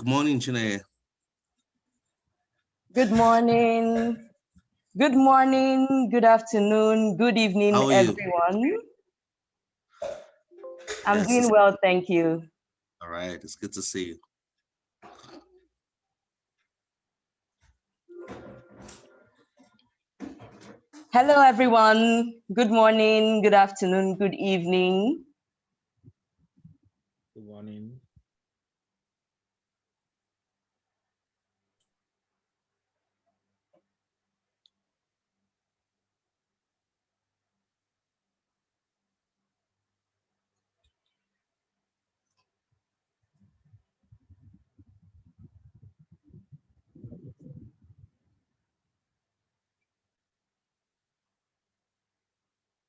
Good morning, Chineye. Good morning. Good morning, good afternoon, good evening, How are you? everyone. I'm Yes, doing well, thank you. all right. It's good to see you. Hello, everyone. Good morning, good afternoon, good evening. Good morning.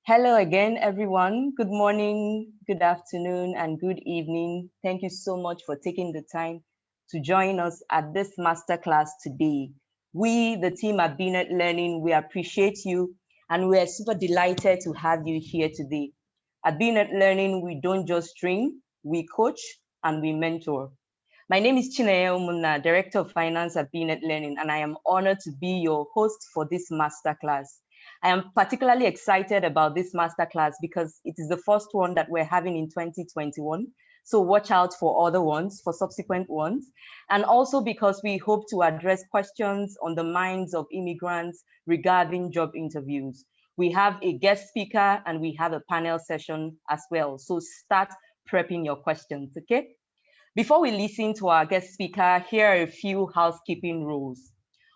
Hello again, everyone. Good morning, good afternoon, and good evening. Thank you so much for taking the time to join us at this masterclass today. We, the team at BNet Learning, we appreciate you and we're super delighted to have you here today. At BNet Learning, we don't just train, we coach and we mentor. My name is Chineye Umunna, Director of Finance at BNet Learning, and I am honored to be your host for this masterclass. I am particularly excited about this masterclass because it is the first one that we're having in 2021. So watch out for other ones, for subsequent ones. And also because we hope to address questions on the minds of immigrants regarding job interviews. We have a guest speaker and we have a panel session as well. So start prepping your questions, okay? Before we listen to our guest speaker, here are a few housekeeping rules.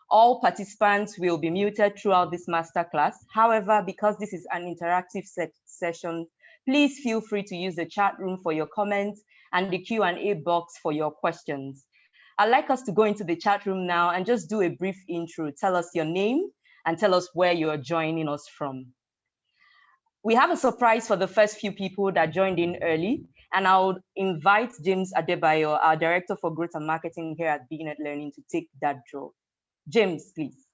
All participants will be muted throughout this masterclass. However, because this is an interactive session, please feel free to use the chat room for your comments and the Q&A box for your questions. I'd like us to go into the chat room now and just do a brief intro. Tell us your name and tell us where you're joining us from. We have a surprise for the first few people that joined in early, and I'll invite James Adebayo, our Director for Growth and Marketing here at BNet Learning, to take that draw. James, please.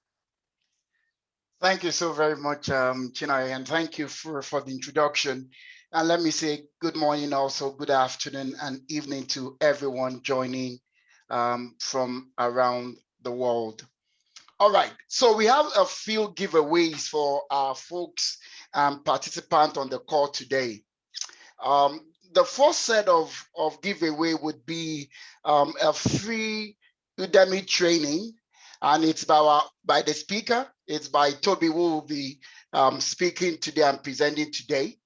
Thank you so very much, Chineye, and thank you for the introduction. And let me say good morning, also good afternoon and evening to everyone joining from around the world. All right, so we have a few giveaways for our folks and participants on the call today. The first set of giveaway would be a free Udemy training, and it's by the speaker. It's by Tobi, who will be speaking today and presenting today.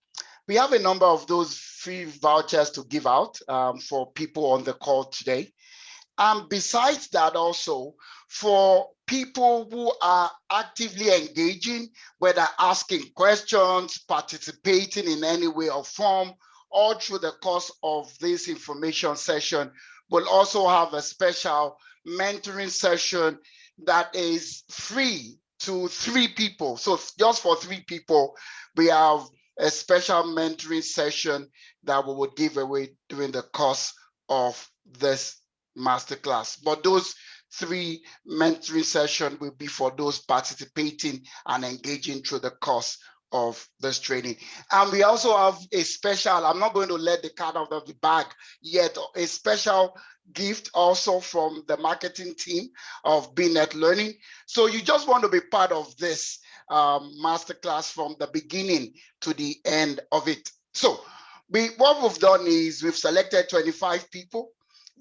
We have a number of those free vouchers to give out for people on the call today. And besides that, also for people who are actively engaging, whether asking questions, participating in any way or form, all through the course of this information session, we'll also have a special mentoring session that is free to 3 people. So just for 3 people, we have a special mentoring session that we will give away during the course of this masterclass. But those 3 mentoring sessions will be for those participating and engaging through the course of this training. And we also have a special, I'm not going to let the cat out of the bag yet, a special gift also from the marketing team of BNet Learning. So you just want to be part of this masterclass from the beginning to the end of it. So what we've done is we've selected 25 people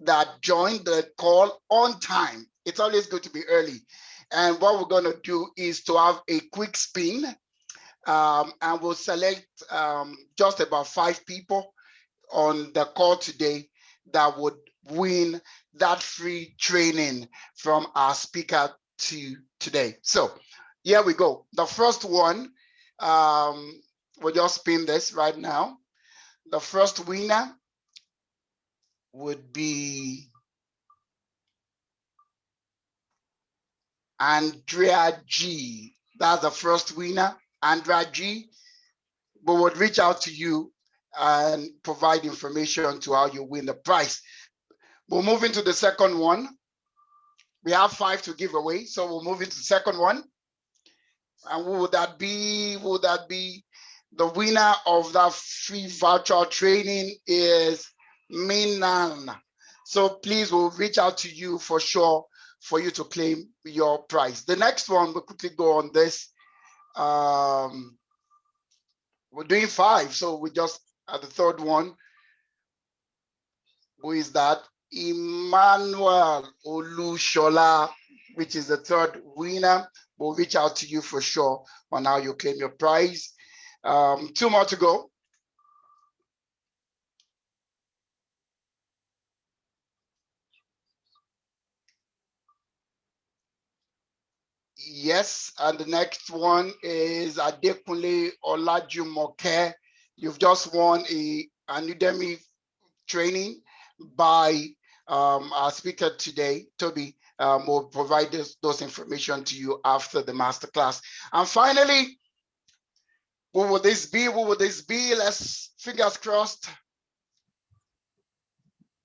that joined the call on time. It's always good to be early. And what we're going to do is to have a quick spin, and we'll select just about 5 people on the call today that would win that free training from our speaker today. So here we go. The first one, we'll just spin this right now. The first winner would be Andrea G. That's the first winner, Andrea G. We would reach out to you and provide information to how you win the prize. We'll move into the second one. We have 5 to give away, so we'll move into the second one. And who would that be? Would that be the winner of that free virtual training is Minan. So please, we'll reach out to you for sure for you to claim your prize. The next one, we'll quickly go on this. We're doing 5, so we just at the third one. Who is that? Emmanuel Olushola, which is the third winner. We'll reach out to you for sure on how you claim your prize. 2 more to go. Yes, and the next one is Adekunle Olajumoke. You've just won an Udemy training by our speaker today, Tobi. Will provide those information to you after the masterclass. And finally, what would this be? What would this be? Let's fingers crossed.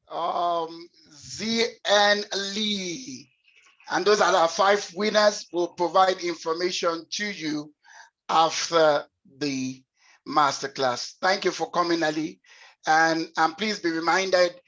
ZN Lee. And those are our 5 winners. We'll provide information to you after the masterclass. Thank you for coming, Ali. And please be reminded,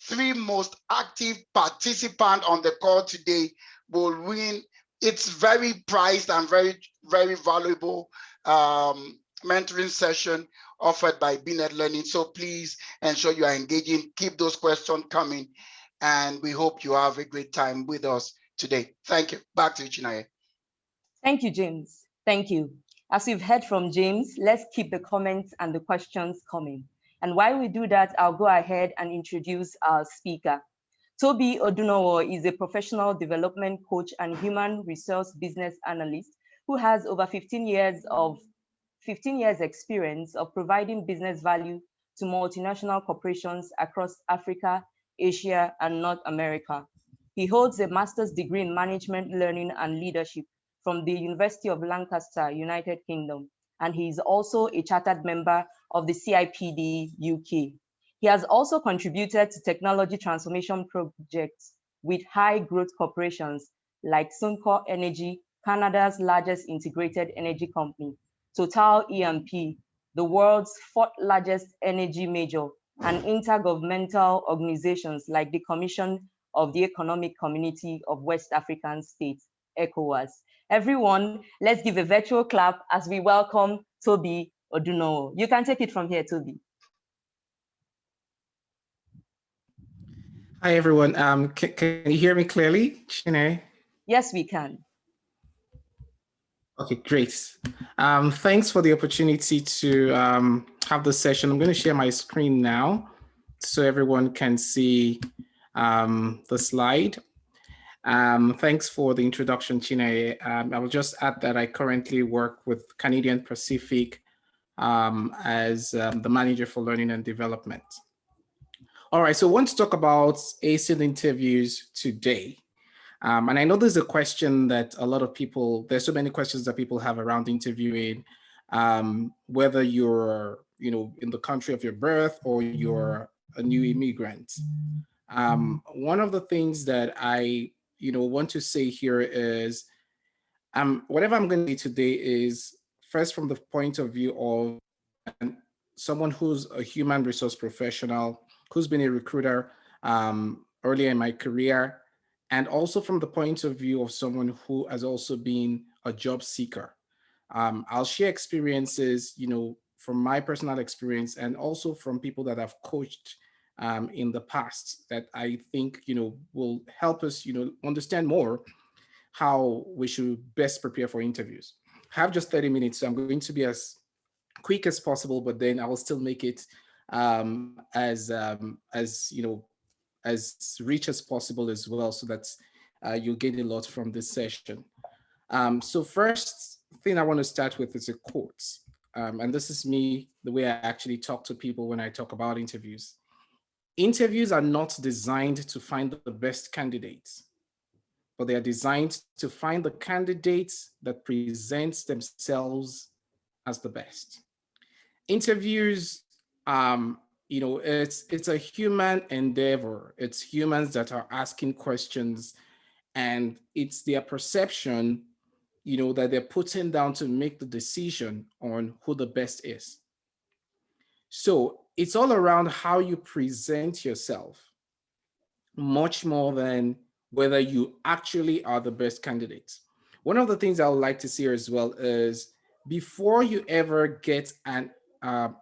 3 most active participants on the call today will win. It's very prized and very, very valuable mentoring session offered by BNet Learning. So please ensure you are engaging, keep those questions coming, and we hope you have a great time with us today. Thank you. Back to you, Chinaye. Thank you, James. Thank you. As we've heard from James, let's keep the comments and the questions coming. And while we do that, I'll go ahead and introduce our speaker. Tobi Odunowo is a professional development coach and human resource business analyst who has over 15 years experience of providing business value to multinational corporations across Africa, Asia, and North America. He holds a master's degree in management, learning, and leadership from the University of Lancaster, United Kingdom, and he is also a chartered member of the CIPD UK. He has also contributed to technology transformation projects with high growth corporations like Suncor Energy, Canada's largest integrated energy company, Total E&P, the world's 4th largest energy major, and intergovernmental organizations like the Commission of the Economic Community of West African States, ECOWAS. Everyone, let's give a virtual clap as we welcome Tobi Odunowo. You can take it from here, Tobi. Hi, everyone. Can you hear me clearly, Chine? Yes, we can. Okay, great. Thanks for the opportunity to have this session. I'm going to share my screen now so everyone can see the slide. Thanks for the introduction, Chine. I will just add that I currently work with Canadian Pacific as the manager for learning and development. All right, so I want to talk about Acing interviews today. And I know there's a question that a lot of people, there's so many questions that people have around interviewing, whether you're, in the country of your birth or you're a new immigrant. One of the things that I, want to say here is, whatever I'm going to say today is first from the point of view of someone who's a human resource professional, who's been a recruiter earlier in my career, and also from the point of view of someone who has also been a job seeker. I'll share experiences, from my personal experience and also from people that I've coached in the past that I think, will help us, understand more how we should best prepare for interviews. I have just 30 minutes, so I'm going to be as quick as possible, but then I will still make it as rich as possible as well, so that you'll gain a lot from this session. So first thing I want to start with is a quote. And this is me, the way I actually talk to people when I talk about interviews. Interviews are not designed to find the best candidates, but they are designed to find the candidates that present themselves as the best. Interviews, it's a human endeavor. It's humans that are asking questions, and it's their perception, that they're putting down to make the decision on who the best is. So it's all around how you present yourself. much more than whether you actually are the best candidate. One of the things I would like to see as well is before you ever get an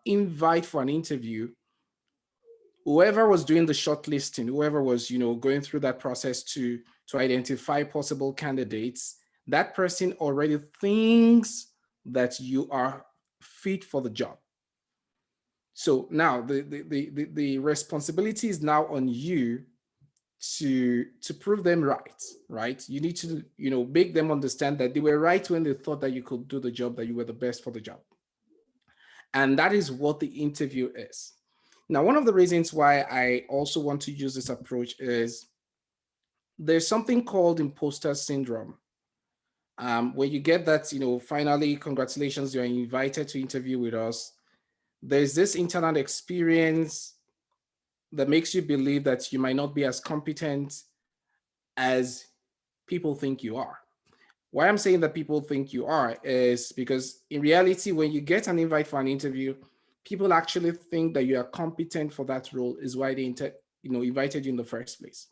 invite for an interview, whoever was doing the shortlisting, whoever was, going through that process to identify possible candidates, that person already thinks that you are fit for the job. So now the responsibility is now on you to prove them right? You need to, make them understand that they were right when they thought that you could do the job, that you were the best for the job. And that is what the interview is. Now, one of the reasons why I also want to use this approach is there's something called imposter syndrome. Where you get that, finally, congratulations, you're invited to interview with us. There's this internal experience that makes you believe that you might not be as competent as people think you are. Why I'm saying that people think you are is because in reality, when you get an invite for an interview, people actually think that you are competent for that role, is why they invited you in the first place.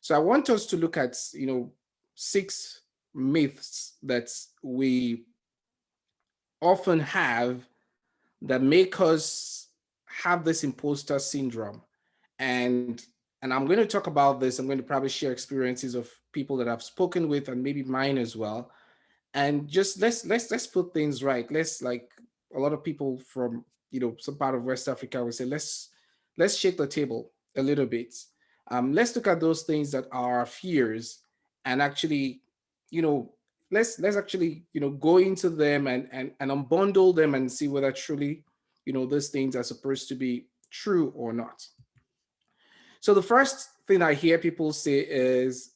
So I want us to look at 6 myths that we often have that make us have this imposter syndrome. And I'm going to talk about this. I'm going to probably share experiences of people that I've spoken with and maybe mine as well. And just let's put things right. Let's, like a lot of people from some part of West Africa would say, let's shake the table a little bit. Let's look at those things that are fears and actually, let's actually go into them and unbundle them and see whether truly those things are supposed to be true or not. So the first thing I hear people say is,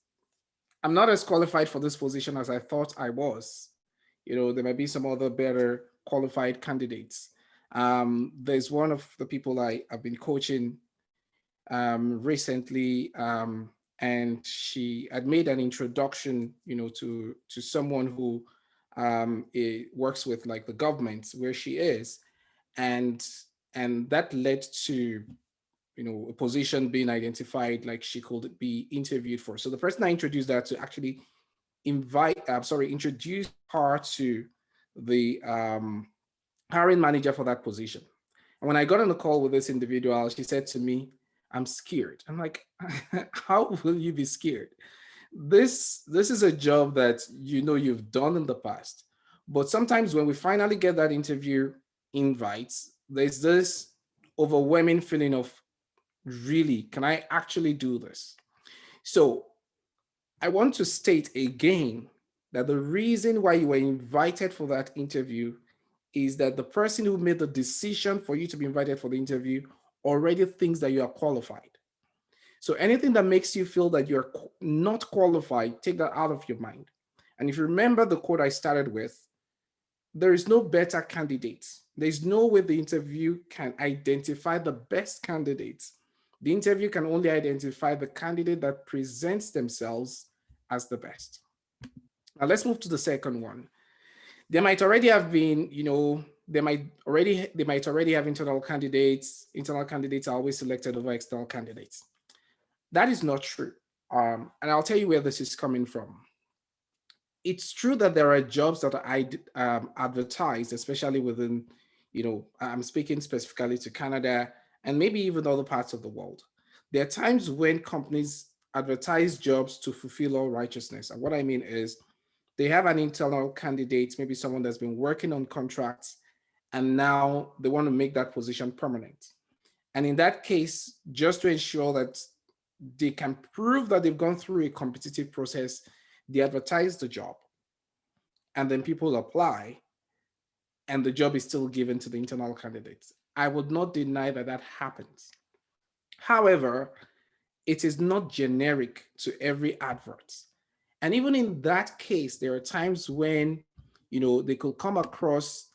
I'm not as qualified for this position as I thought I was. There might be some other better qualified candidates. There's one of the people I've been coaching recently, and she had made an introduction, to someone who works with like the government where she is, and that led to a position being identified, like she could be interviewed for. So the person I introduced her to actually introduced her to the hiring manager for that position. And when I got on the call with this individual, she said to me, I'm scared. I'm like, how will you be scared? This is a job that you've done in the past. But sometimes when we finally get that interview invites, there's this overwhelming feeling of, really, can I actually do this? So I want to state again that the reason why you were invited for that interview is that the person who made the decision for you to be invited for the interview already thinks that you are qualified. So anything that makes you feel that you're not qualified, take that out of your mind. And if you remember the quote I started with, there is no better candidate. There's no way the interview can identify the best candidates. The interview can only identify the candidate that presents themselves as the best. Now let's move to the second one. There might already have been, they might already have internal candidates. Internal candidates are always selected over external candidates. That is not true. And I'll tell you where this is coming from. It's true that there are jobs that are advertised, especially within, I'm speaking specifically to Canada and maybe even other parts of the world. There are times when companies advertise jobs to fulfill all righteousness. And what I mean is they have an internal candidate, maybe someone that's been working on contracts, and now they want to make that position permanent. And in that case, just to ensure that they can prove that they've gone through a competitive process, they advertise the job, and then people apply, and the job is still given to the internal candidates. I would not deny that that happens. However, it is not generic to every advert. And even in that case, there are times when, they could come across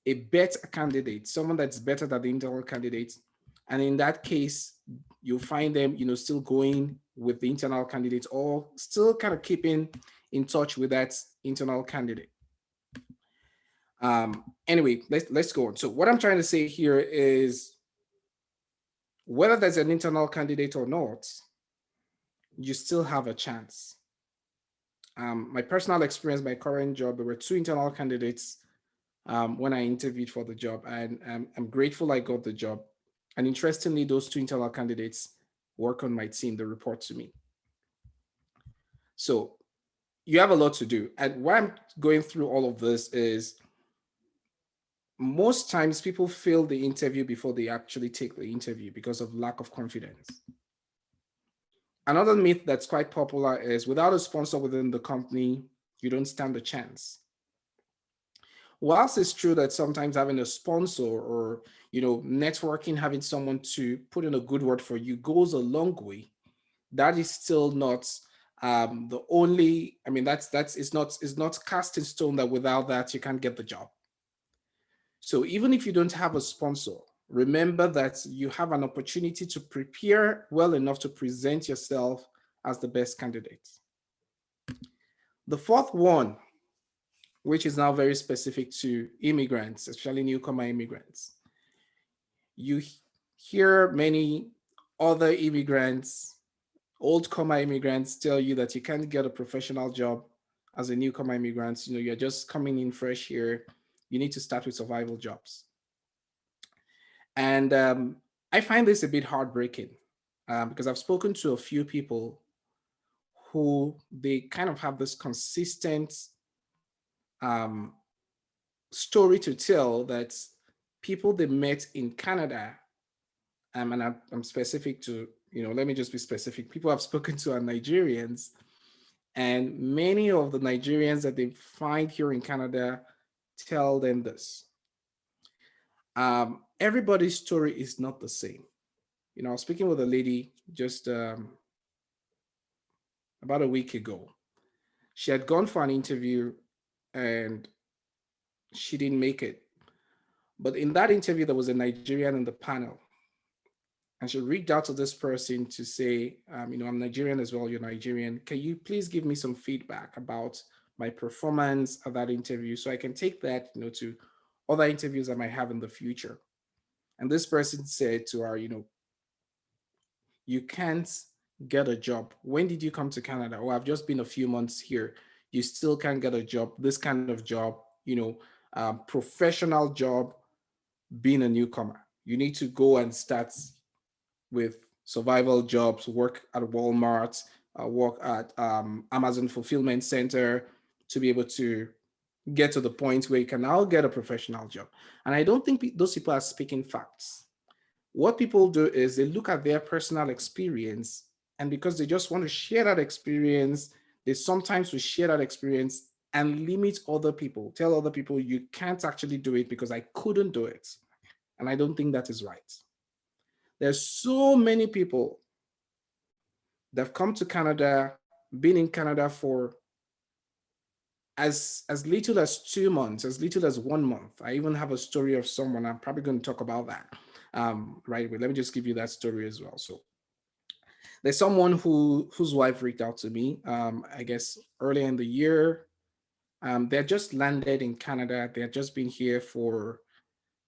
a better candidate, someone that's better than the internal candidate. And in that case, you'll find them, still going with the internal candidate or still kind of keeping in touch with that internal candidate. Anyway, let's go on. So what I'm trying to say here is whether there's an internal candidate or not, you still have a chance. My personal experience, my current job, there were 2 internal candidates when I interviewed for the job, and I'm grateful I got the job. And interestingly, those 2 internal candidates work on my team, they report to me. So you have a lot to do. And why I'm going through all of this is most times people fail the interview before they actually take the interview because of lack of confidence. Another myth that's quite popular is without a sponsor within the company, you don't stand a chance. Whilst it's true that sometimes having a sponsor or networking, having someone to put in a good word for you goes a long way, that is still not the only. I mean, that's it's not cast in stone that without that you can't get the job. So even if you don't have a sponsor, remember that you have an opportunity to prepare well enough to present yourself as the best candidate. The fourth one, which is now very specific to immigrants, especially newcomer immigrants. You hear many other immigrants, old-comer immigrants tell you that you can't get a professional job as a newcomer immigrant. You're just coming in fresh here. You need to start with survival jobs. And I find this a bit heartbreaking because I've spoken to a few people who they kind of have this consistent story to tell that people they met in Canada, and I'm specific to, let me just be specific. People I've spoken to are Nigerians, and many of the Nigerians that they find here in Canada tell them this. Everybody's story is not the same. I was speaking with a lady just about a week ago. She had gone for an interview and she didn't make it. But in that interview, there was a Nigerian in the panel. And she reached out to this person to say, I'm Nigerian as well, you're Nigerian. Can you please give me some feedback about my performance at that interview so I can take that, to other interviews I might have in the future? And this person said to her, you can't get a job. When did you come to Canada? Oh, I've just been a few months here. You still can't get a job, this kind of job, professional job, being a newcomer. You need to go and start with survival jobs, work at Walmart, work at Amazon Fulfillment Center to be able to get to the point where you can now get a professional job. And I don't think those people are speaking facts. What people do is they look at their personal experience, and because they just want to share that experience, they sometimes will share that experience and limit other people, tell other people, you can't actually do it because I couldn't do it. And I don't think that is right. There's so many people that have come to Canada, been in Canada for as little as 2 months, as little as 1 month. I even have a story of someone, I'm probably going to talk about that right away. Let me just give you that story as well. So there's someone whose wife reached out to me, I guess earlier in the year. They had just landed in Canada. They had just been here for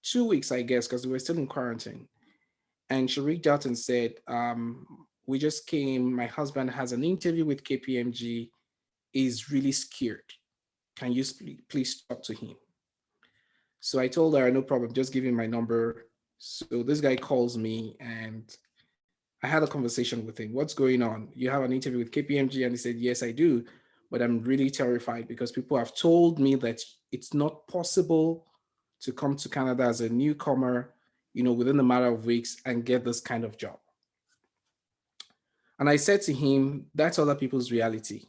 2 weeks, I guess, because they were still in quarantine. And she reached out and said, we just came, my husband has an interview with KPMG, is really scared. Can you please talk to him? So I told her, no problem, just give him my number. So this guy calls me and I had a conversation with him. What's going on? You have an interview with KPMG? And he said, yes, I do. But I'm really terrified because people have told me that it's not possible to come to Canada as a newcomer, within a matter of weeks and get this kind of job. And I said to him, that's other people's reality.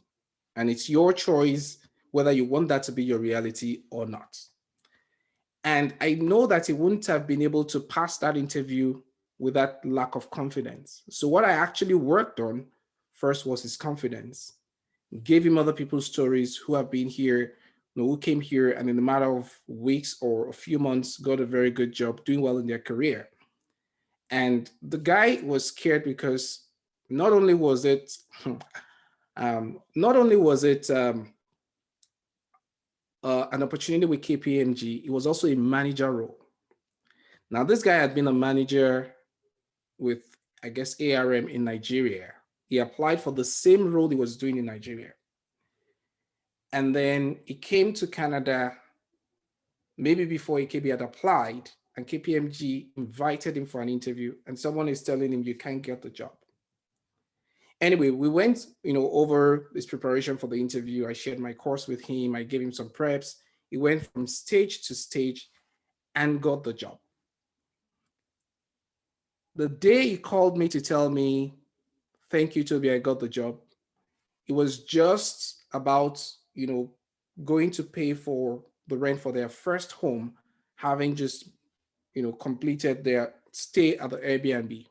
And it's your choice whether you want that to be your reality or not. And I know that he wouldn't have been able to pass that interview with that lack of confidence. So what I actually worked on first was his confidence, gave him other people's stories who have been here, who came here and in a matter of weeks or a few months got a very good job, doing well in their career. And the guy was scared because not only was it an opportunity with KPMG, it was also a manager role. Now, this guy had been a manager with, I guess, ARM in Nigeria. He applied for the same role he was doing in Nigeria. And then he came to Canada, maybe before he had applied, and KPMG invited him for an interview, and someone is telling him, you can't get the job. Anyway, we went, over this preparation for the interview. I shared my course with him. I gave him some preps. He went from stage to stage and got the job. The day he called me to tell me, thank you, Tobi, I got the job, it was just about, going to pay for the rent for their first home, having just, completed their stay at the Airbnb.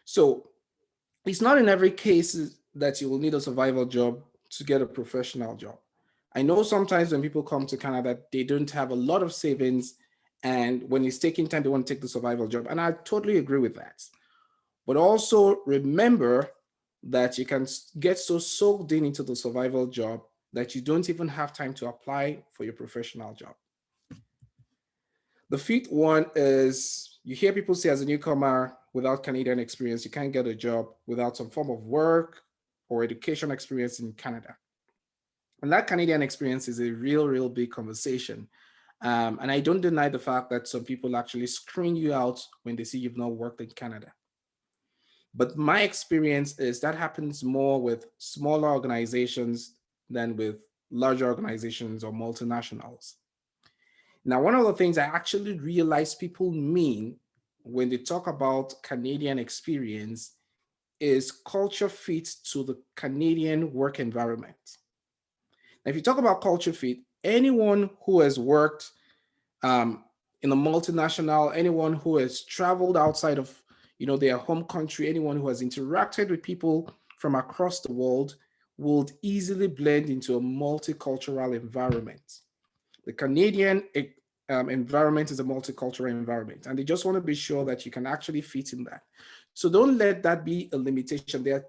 So it's not in every case that you will need a survival job to get a professional job. I know sometimes when people come to Canada, they don't have a lot of savings, and when it's taking time, they want to take the survival job. And I totally agree with that. But also remember that you can get so soaked into the survival job that you don't even have time to apply for your professional job. The fifth one is, you hear people say as a newcomer without Canadian experience, you can't get a job without some form of work or education experience in Canada. And that Canadian experience is a real big conversation. And I don't deny the fact that some people actually screen you out when they see you've not worked in Canada. But my experience is that happens more with smaller organizations than with larger organizations or multinationals. Now, one of the things I actually realize people mean when they talk about Canadian experience is culture fit to the Canadian work environment. Now, if you talk about culture fit, anyone who has worked in a multinational, anyone who has traveled outside of their home country, anyone who has interacted with people from across the world would easily blend into a multicultural environment. The Canadian environment is a multicultural environment, and they just want to be sure that you can actually fit in that. So don't let that be a limitation. There are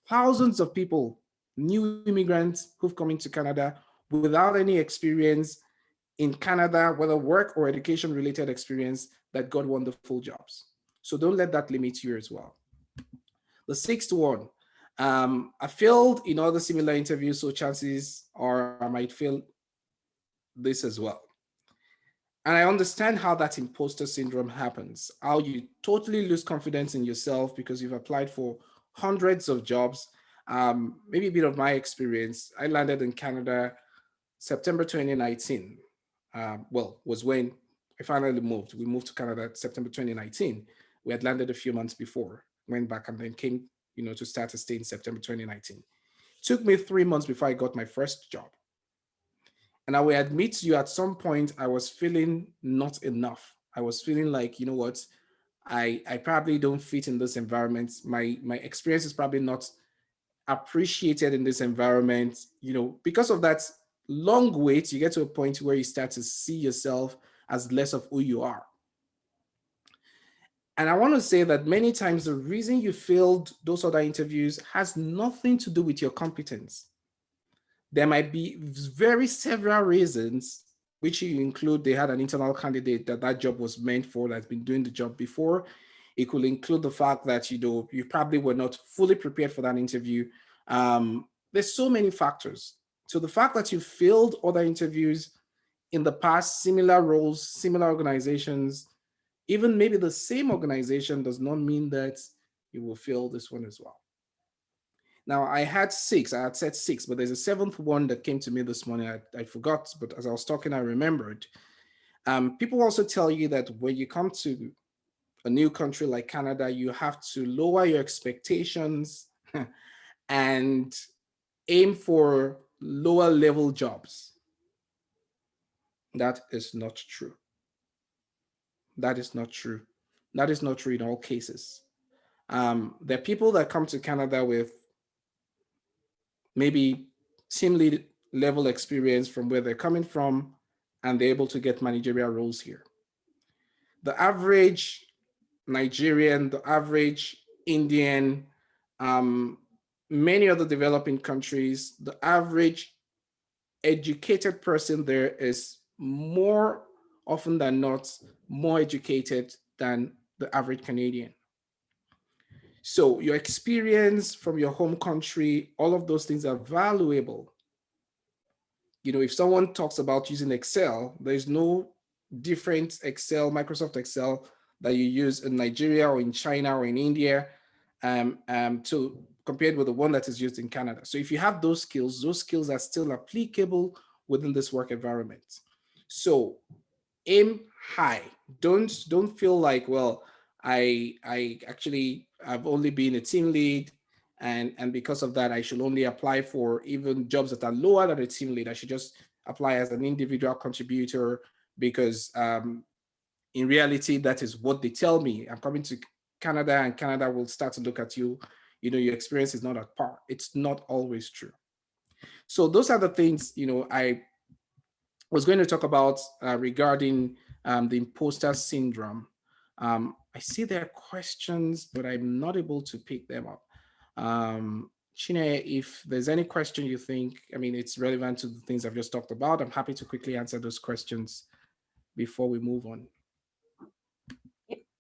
thousands of people, new immigrants who've come into Canada without any experience in Canada, whether work or education related experience, that got wonderful jobs. So don't let that limit you as well. The sixth one, I failed in other similar interviews, so chances are I might fail this as well. And I understand how that imposter syndrome happens, how you totally lose confidence in yourself because you've applied for hundreds of jobs. Maybe a bit of my experience. I landed in Canada September 2019. Was when I finally moved. We moved to Canada September 2019. We had landed a few months before, went back and then came, to start to stay in September 2019. It took me 3 months before I got my first job. And I will admit to you, at some point, I was feeling not enough. I was feeling like, I probably don't fit in this environment. My experience is probably not appreciated in this environment. Because of that long wait, you get to a point where you start to see yourself as less of who you are. And I want to say that many times the reason you failed those other interviews has nothing to do with your competence. There might be several reasons, which you include they had an internal candidate that job was meant for, that's been doing the job before. It could include the fact that you probably were not fully prepared for that interview. There's so many factors. So the fact that you failed other interviews in the past, similar roles, similar organizations, even maybe the same organization, does not mean that you will fail this one as well. Now, I had said six, but there's a seventh one that came to me this morning. I forgot, but as I was talking, I remembered. People also tell you that when you come to a new country like Canada, you have to lower your expectations and aim for lower level jobs. That is not true. That is not true. That is not true in all cases. There are people that come to Canada with maybe team lead level experience from where they're coming from, and they're able to get managerial roles here. The average Nigerian, the average Indian, many other developing countries, the average educated person there is more often than not more educated than the average Canadian. So your experience from your home country, all of those things are valuable. You know, if someone talks about using Excel, there's no different Excel, Microsoft Excel that you use in Nigeria or in China or in India to compared with the one that is used in Canada. So if you have those skills are still applicable within this work environment. So aim high. Don't feel like, well, I actually have only been a team lead, and because of that I should only apply for even jobs that are lower than a team lead. I should just apply as an individual contributor because in reality that is what they tell me. I'm coming to Canada and Canada will start to look at you, you know, your experience is not at par. It's not always true. So those are the things, you know, I was going to talk about regarding the imposter syndrome. I see there are questions, but I'm not able to pick them up. Chine, if there's any question you think, I mean, it's relevant to the things I've just talked about, I'm happy to quickly answer those questions before we move on.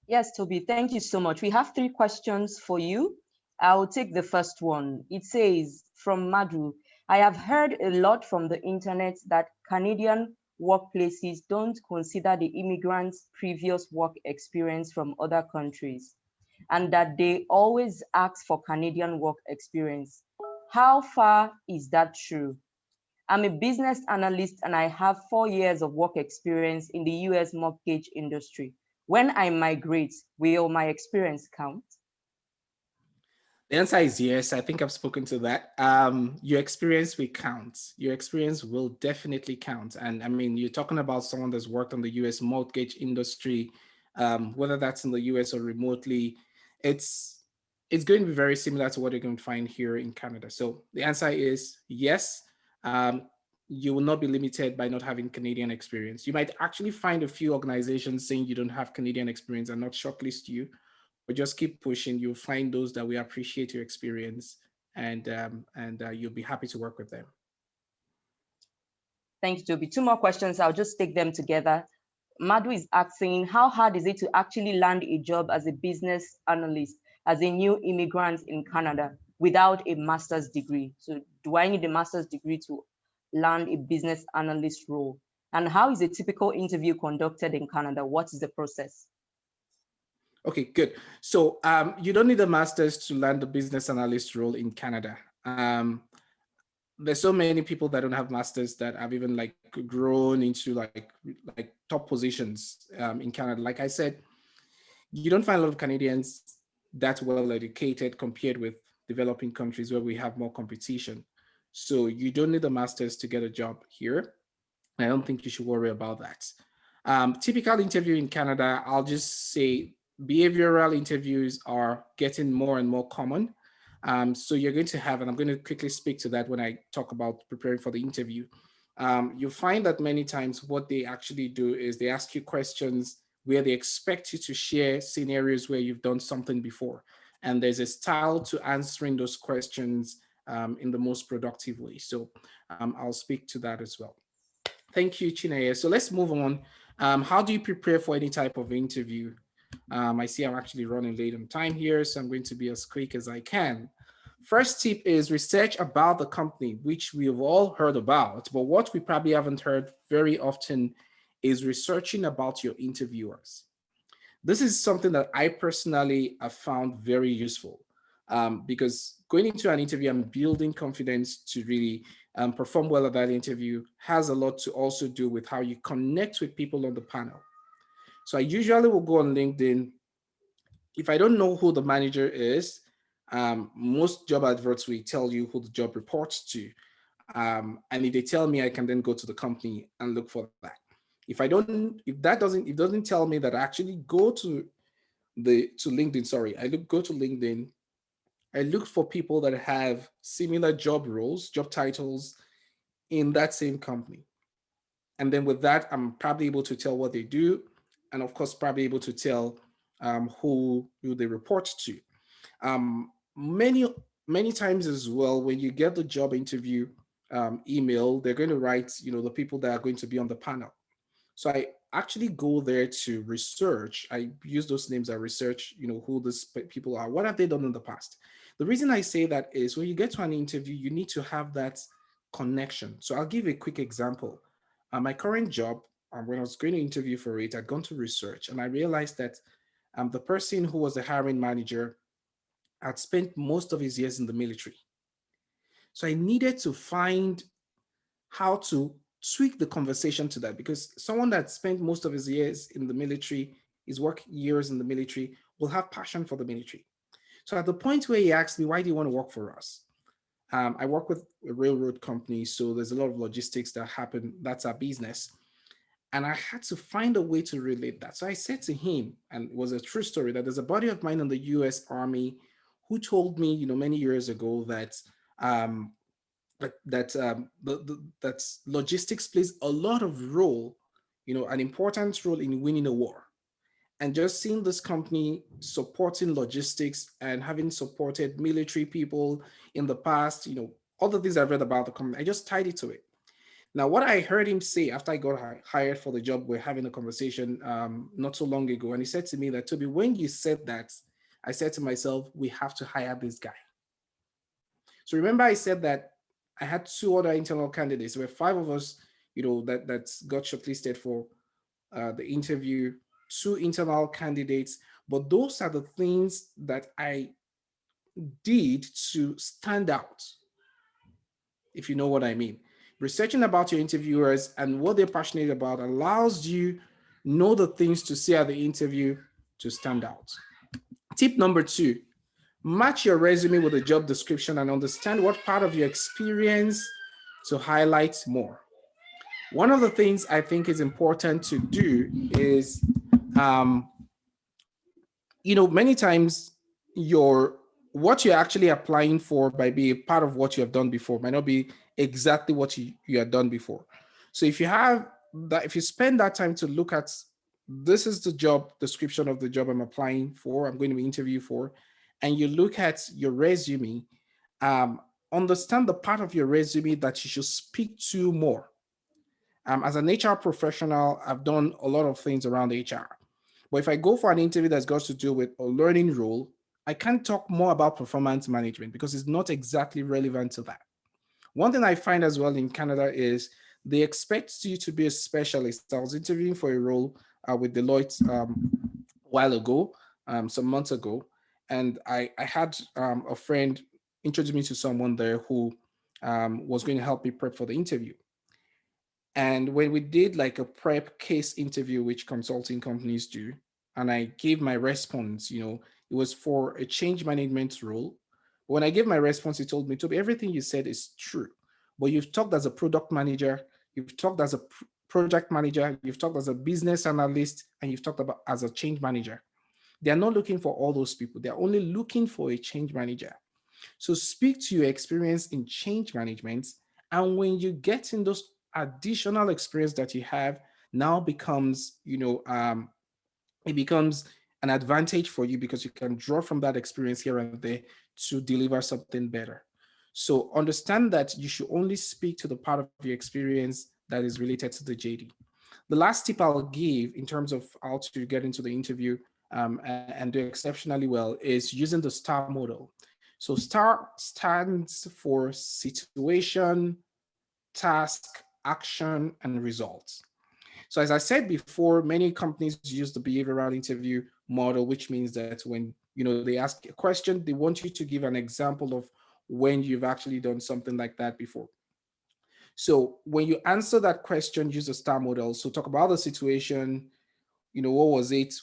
Yes, Toby, thank you so much. We have 3 questions for you. I'll take the first one. It says, from Madhu, I have heard a lot from the internet that Canadian workplaces don't consider the immigrants' previous work experience from other countries, and that they always ask for Canadian work experience. How far is that true? I'm a business analyst and I have 4 years of work experience in the US mortgage industry. When I migrate, will my experience count? The answer is yes. I think I've spoken to that. Your experience will count. Your experience will definitely count. And I mean, you're talking about someone that's worked on the US mortgage industry, whether that's in the US or remotely, it's going to be very similar to what you're going to find here in Canada. So the answer is yes. You will not be limited by not having Canadian experience. You might actually find a few organizations saying you don't have Canadian experience and not shortlist you, but just keep pushing. You'll find those that will appreciate your experience, and you'll be happy to work with them. Thanks, Toby. 2 more questions. I'll just take them together. Madhu is asking, how hard is it to actually land a job as a business analyst, as a new immigrant in Canada without a master's degree? So do I need a master's degree to land a business analyst role? And how is a typical interview conducted in Canada? What is the process? Okay, good. So you don't need a master's to land the business analyst role in Canada. There's so many people that don't have masters that have even like grown into like top positions in Canada. Like I said, you don't find a lot of Canadians that well educated compared with developing countries where we have more competition. So you don't need a master's to get a job here. I don't think you should worry about that. Typical interview in Canada, I'll just say behavioral interviews are getting more and more common. So you're going to have, and I'm going to quickly speak to that when I talk about preparing for the interview. You'll find that many times what they actually do is they ask you questions where they expect you to share scenarios where you've done something before. And there's a style to answering those questions in the most productive way. So I'll speak to that as well. Thank you, Chineye. So let's move on. How do you prepare for any type of interview? I see I'm actually running late on time here, so I'm going to be as quick as I can. First tip is research about the company, which we've all heard about, but what we probably haven't heard very often is researching about your interviewers. This is something that I personally have found very useful because going into an interview and building confidence to really perform well at that interview has a lot to also do with how you connect with people on the panel. So I usually will go on LinkedIn. If I don't know who the manager is, most job adverts will tell you who the job reports to. And if they tell me, I can then go to the company and look for that. If it doesn't tell me that, I actually go to LinkedIn, sorry, go to LinkedIn. I look for people that have similar job roles, job titles in that same company. And then with that, I'm probably able to tell what they do. And of course, probably able to tell who they report to. Many times as well, when you get the job interview email, they're going to write, the people that are going to be on the panel. So actually go there to research. I use those names. I research, who these people are. What have they done in the past? The reason I say that is when you get to an interview, you need to have that connection. So I'll give a quick example. My current job, when I was going to interview for it, I'd gone to research and I realized that the person who was the hiring manager had spent most of his years in the military. So I needed to find how to tweak the conversation to that, because someone that spent most of his years in the military, his work years in the military, will have passion for the military. So at the point where he asked me, why do you want to work for us? I work with a railroad company, so there's a lot of logistics that happen. That's our business. And I had to find a way to relate that. So I said to him, and it was a true story, that there's a buddy of mine in the US Army who told me, many years ago that that logistics plays a lot of role, an important role in winning a war. And just seeing this company supporting logistics and having supported military people in the past, all the things I've read about the company, I just tied it to it. Now, what I heard him say after I got hired for the job, we're having a conversation not so long ago, and he said to me that, Tobi, when you said that, I said to myself, we have to hire this guy. So remember I said that I had 2 other internal candidates. There were 5 of us, that got shortlisted for the interview, 2 internal candidates. But those are the things that I did to stand out, if you know what I mean. Researching about your interviewers and what they're passionate about allows you know the things to say at the interview to stand out. Tip number 2, match your resume with the job description and understand what part of your experience to highlight more. One of the things I think is important to do is, many times what you're actually applying for might be a part of what you have done before, might not be exactly what you have done before. So if you spend that time to look at, this is the job description of the job I'm applying for, I'm going to be interviewing for, and you look at your resume, understand the part of your resume that you should speak to more. As an HR professional, I've done a lot of things around HR. But if I go for an interview that's got to do with a learning role, I can't talk more about performance management because it's not exactly relevant to that. One thing I find as well in Canada is they expect you to be a specialist. I was interviewing for a role with Deloitte a while ago, some months ago, and I had a friend introduce me to someone there who was going to help me prep for the interview. And when we did like a prep case interview, which consulting companies do, and I gave my response, it was for a change management role. When I gave my response, he told me, Tobi, everything you said is true, but you've talked as a product manager, you've talked as a project manager, you've talked as a business analyst, and you've talked about as a change manager. They're not looking for all those people. They're only looking for a change manager. So speak to your experience in change management. And when you get in those additional experience that you have, now becomes, it becomes an advantage for you because you can draw from that experience here and there to deliver something better. So understand that you should only speak to the part of your experience that is related to the JD. The last tip I'll give in terms of how to get into the interview and do exceptionally well is using the STAR model. So STAR stands for situation, task, action, and results. So as I said before, many companies use the behavioral interview model, which means that when they ask a question, they want you to give an example of when you've actually done something like that before. So when you answer that question, use a STAR model. So talk about the situation, what was it?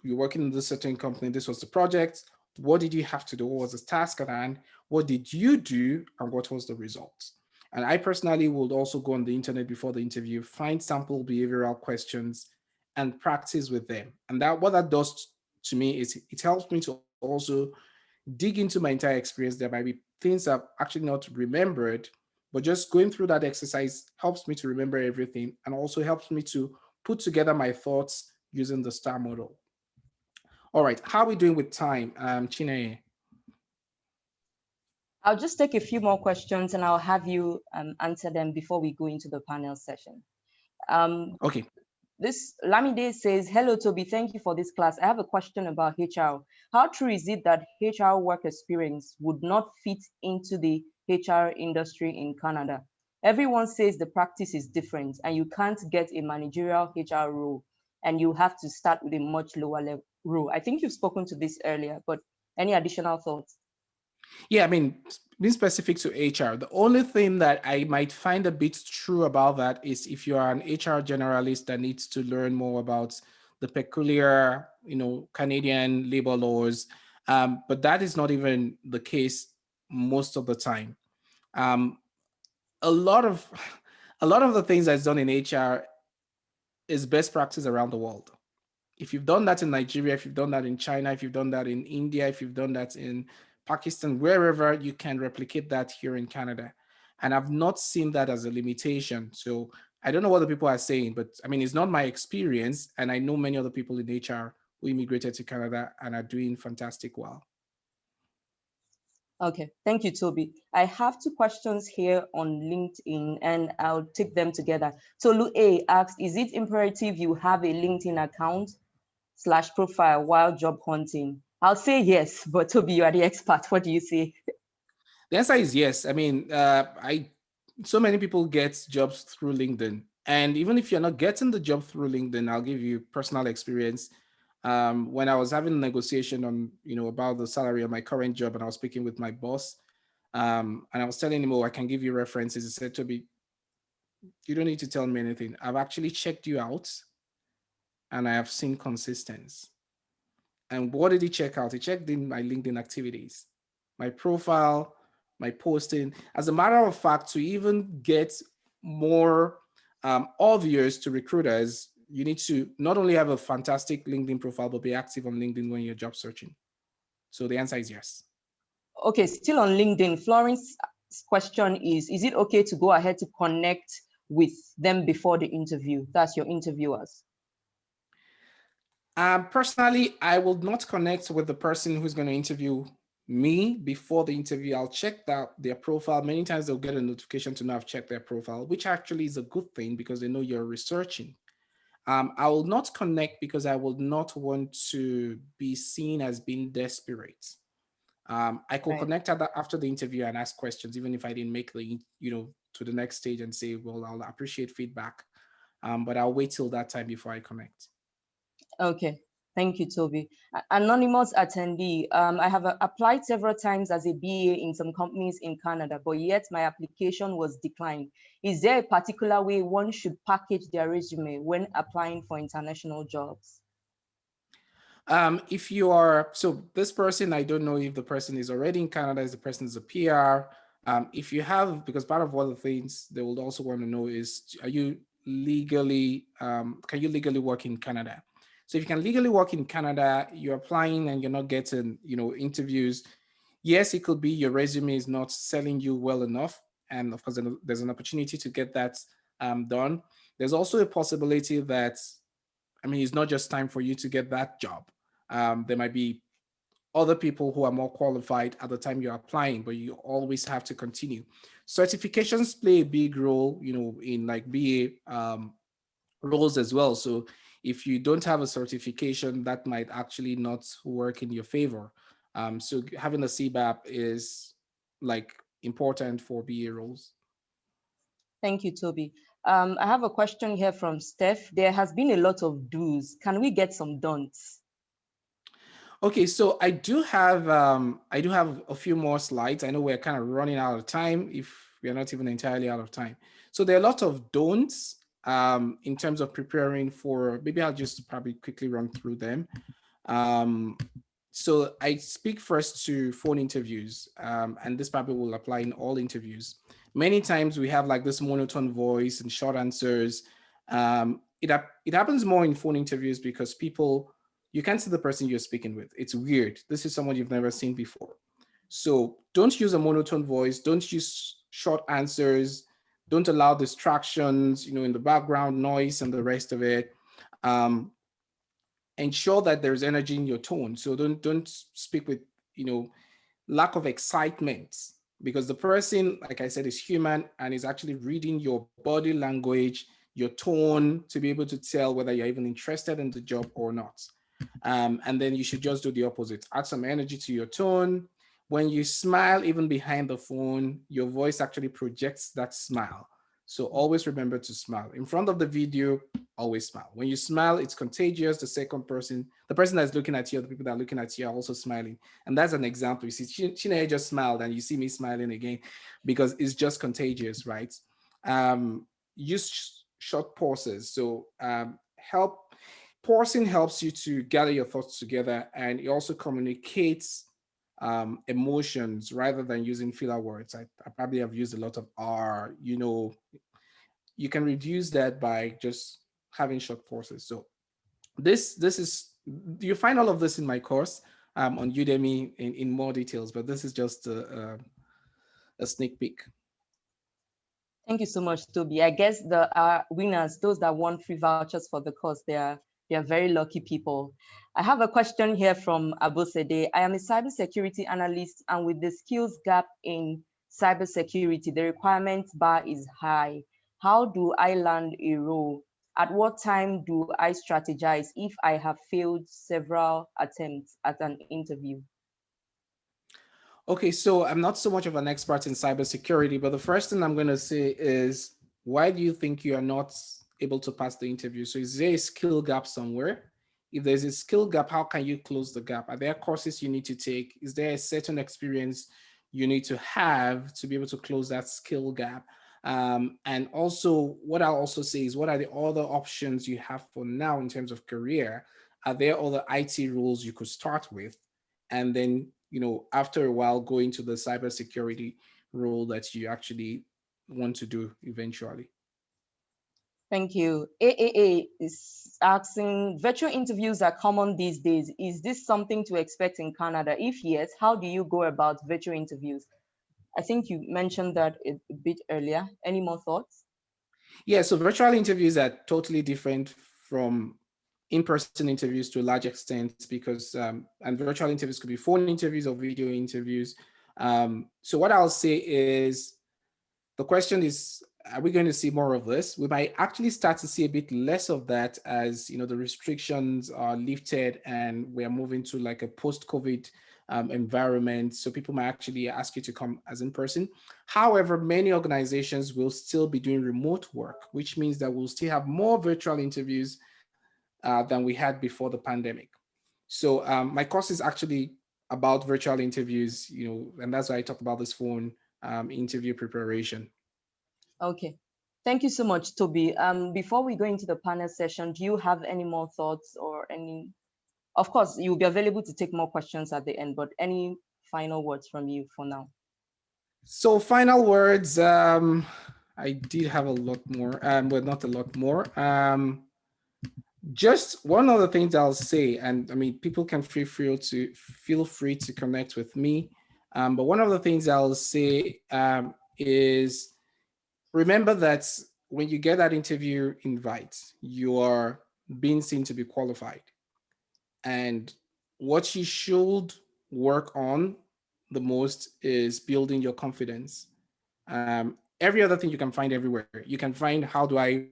You're working in this certain company, this was the project. What did you have to do? What was the task at hand? What did you do? And what was the result? And I personally would also go on the internet before the interview, find sample behavioral questions and practice with them. And that what that does to me is it helps me to also dig into my entire experience. There might be things I've actually not remembered, but just going through that exercise helps me to remember everything and also helps me to put together my thoughts using the STAR model. All right, how are we doing with time, Chineye? I'll just take a few more questions and I'll have you answer them before we go into the panel session. Okay. This Lamide says, hello, Toby. Thank you for this class. I have a question about HR. How true is it that HR work experience would not fit into the HR industry in Canada? Everyone says the practice is different and you can't get a managerial HR role and you have to start with a much lower level role. I think you've spoken to this earlier, but any additional thoughts? Yeah, I mean, being specific to HR, the only thing that I might find a bit true about that is if you are an HR generalist that needs to learn more about the peculiar, Canadian labor laws, but that is not even the case most of the time. A lot of the things that's done in HR is best practice around the world. If you've done that in Nigeria, if you've done that in China, if you've done that in India, if you've done that in Pakistan, wherever, you can replicate that here in Canada. And I've not seen that as a limitation. So I don't know what the people are saying, but I mean, it's not my experience. And I know many other people in HR who immigrated to Canada and are doing fantastic well. Okay, thank you, Toby. I have two questions here on LinkedIn and I'll take them together. So Lu A asks, is it imperative you have a LinkedIn account / profile while job hunting? I'll say yes, but Toby, you are the expert. What do you say? The answer is yes. I mean, so many people get jobs through LinkedIn. And even if you're not getting the job through LinkedIn, I'll give you personal experience. When I was having a negotiation on, about the salary of my current job, and I was speaking with my boss, and I was telling him, oh, I can give you references. He said, Toby, you don't need to tell me anything. I've actually checked you out and I have seen consistency. And what did he check out? He checked in my LinkedIn activities, my profile, my posting. As a matter of fact, to even get more obvious to recruiters, you need to not only have a fantastic LinkedIn profile, but be active on LinkedIn when you're job searching. So the answer is yes. Okay, still on LinkedIn, Florence's question is it okay to go ahead to connect with them before the interview? That's your interviewers. Personally, I will not connect with the person who's going to interview me before the interview. I'll check their profile. Many times they'll get a notification to know I've checked their profile, which actually is a good thing because they know you're researching. I will not connect because I will not want to be seen as being desperate. I could connect after the interview and ask questions, even if I didn't make the, to the next stage and say, well, I'll appreciate feedback. But I'll wait till that time before I connect. Okay, thank you, Toby. Anonymous attendee, I have applied several times as a BA in some companies in Canada, but yet my application was declined. Is there a particular way one should package their resume when applying for international jobs? If you are, so this person, I don't know if the person is already in Canada, if the person is a PR. If you have, because part of one of the things they will also want to know is, are you legally, can you legally work in Canada? So if you can legally work in Canada, you're applying and you're not getting, interviews. Yes, it could be your resume is not selling you well enough. And of course, there's an opportunity to get that done. There's also a possibility that, I mean, it's not just time for you to get that job. There might be other people who are more qualified at the time you're applying, but you always have to continue. Certifications play a big role, in like BA roles as well. So if you don't have a certification, that might actually not work in your favor. So having a CBAP is like important for BA roles. Thank you, Toby. I have a question here from Steph. There has been a lot of do's. Can we get some don'ts? Okay, so I do have a few more slides. I know we're kind of running out of time, if we're not even entirely out of time. So there are a lot of don'ts in terms of preparing for, maybe I'll just probably quickly run through them. So I speak first to phone interviews, and this probably will apply in all interviews. Many times we have like this monotone voice and short answers. It happens more in phone interviews because you can't see the person you're speaking with. It's weird. This is someone you've never seen before. So don't use a monotone voice. Don't use short answers. Don't allow distractions, in the background, noise and the rest of it. Ensure that there's energy in your tone. So don't speak with, lack of excitement, because the person, like I said, is human and is actually reading your body language, your tone to be able to tell whether you're even interested in the job or not. And then you should just do the opposite. Add some energy to your tone. When you smile, even behind the phone, your voice actually projects that smile. So always remember to smile. In front of the video, always smile. When you smile, it's contagious. The person that's looking at you, the people that are looking at you are also smiling. And that's an example. You see, Chineye just smiled and you see me smiling again because it's just contagious, right? Use short pauses. So pausing helps you to gather your thoughts together, and it also communicates emotions rather than using filler words. I probably have used a lot of R, you can reduce that by just having short pauses. So this is, you find all of this in my course on Udemy in more details, but this is just a sneak peek. Thank you so much, Tobi. I guess the winners, those that won free vouchers for the course, they are very lucky people. I have a question here from Abosede. I am a cybersecurity analyst, and with the skills gap in cybersecurity, the requirement bar is high. How do I land a role? At what time do I strategize if I have failed several attempts at an interview? Okay, so I'm not so much of an expert in cybersecurity, but the first thing I'm going to say is, why do you think you are not able to pass the interview? So is there a skill gap somewhere? If there's a skill gap, how can you close the gap? Are there courses you need to take? Is there a certain experience you need to have to be able to close that skill gap? And also, what I'll also say is, what are the other options you have for now in terms of career? Are there other IT roles you could start with? And then, after a while, go into the cybersecurity role that you actually want to do eventually. Thank you. AAA is asking, virtual interviews are common these days. Is this something to expect in Canada? If yes, how do you go about virtual interviews? I think you mentioned that a bit earlier. Any more thoughts? Yeah, so virtual interviews are totally different from in-person interviews to a large extent, because and virtual interviews could be phone interviews or video interviews. So what I'll say is, the question is, are we going to see more of this? We might actually start to see a bit less of that as the restrictions are lifted and we're moving to like a post-COVID environment. So people might actually ask you to come as in person. However, many organizations will still be doing remote work, which means that we'll still have more virtual interviews than we had before the pandemic. So my course is actually about virtual interviews, and that's why I talk about this phone interview preparation. Okay. Thank you so much, Tobi. Before we go into the panel session, do you have any more thoughts or any? Of course, you'll be available to take more questions at the end, but any final words from you for now? So final words, I did have a lot more, but not a lot more. Just one of the things I'll say, and I mean, people can feel free to connect with me. But one of the things I'll say is, remember that when you get that interview invite, you are being seen to be qualified. And what you should work on the most is building your confidence. Every other thing you can find everywhere. You can find, how do I,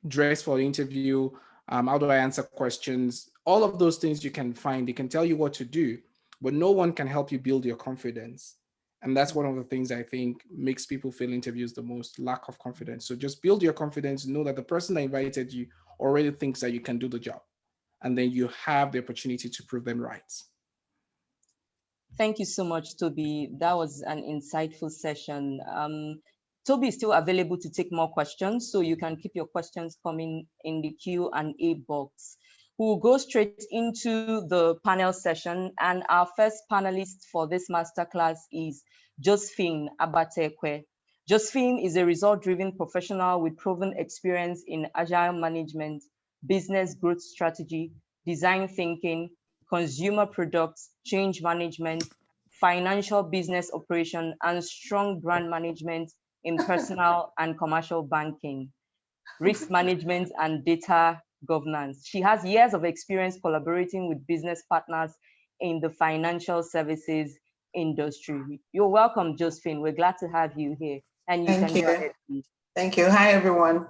dress for the interview? How do I answer questions? All of those things you can find. They can tell you what to do, but no one can help you build your confidence. And that's one of the things I think makes people fail interviews the most: lack of confidence. So just build your confidence. Know that the person that invited you already thinks that you can do the job. And then you have the opportunity to prove them right. Thank you so much, Tobi. That was an insightful session. Tobi is still available to take more questions, so you can keep your questions coming in the Q&A box. We'll go straight into the panel session, and our first panelist for this masterclass is Josephine Abatekwe. Josephine is a result-driven professional with proven experience in agile management, business growth strategy, design thinking, consumer products, change management, financial business operation, and strong brand management in personal and commercial banking, risk management, and data governance. She has years of experience collaborating with business partners in the financial services industry. You're welcome, Josephine. We're glad to have you here. And you can go ahead, please. Thank you. Hi, everyone.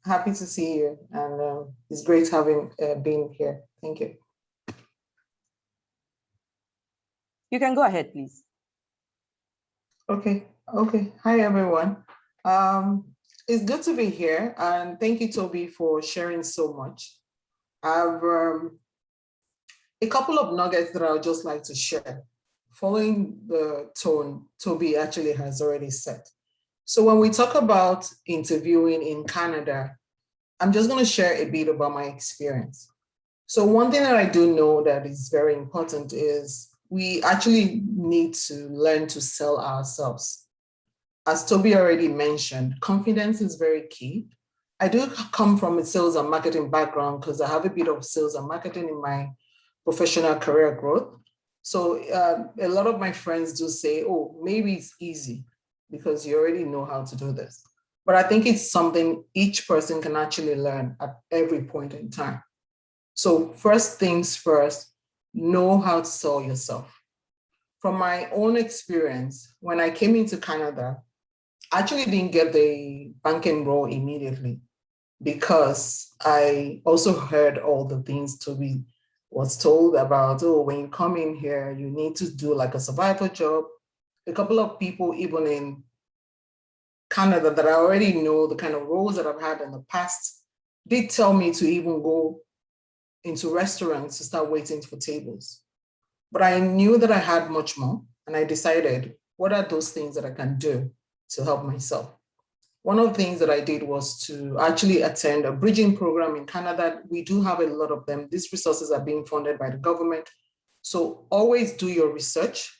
happy to see you, and it's great having been here. Thank you. You can go ahead, please. Okay. Hi, everyone. It's good to be here, and thank you, Tobi, for sharing so much. I have a couple of nuggets that I would just like to share, following the tone Tobi actually has already set. So when we talk about interviewing in Canada, I'm just going to share a bit about my experience. So one thing that I do know that is very important is we actually need to learn to sell ourselves. As Tobi already mentioned, confidence is very key. I do come from a sales and marketing background because I have a bit of sales and marketing in my professional career growth. So a lot of my friends do say, oh, maybe it's easy because you already know how to do this. But I think it's something each person can actually learn at every point in time. So first things first, know how to sell yourself. From my own experience, when I came into Canada, I actually didn't get the banking role immediately because I also heard all the things Tobi was told about, oh, when you come in here, you need to do like a survival job. A couple of people, even in Canada, that I already know the kind of roles that I've had in the past, did tell me to even go into restaurants to start waiting for tables. But I knew that I had much more, and I decided, what are those things that I can do to help myself? One of the things that I did was to actually attend a bridging program in Canada. We do have a lot of them. These resources are being funded by the government. So always do your research.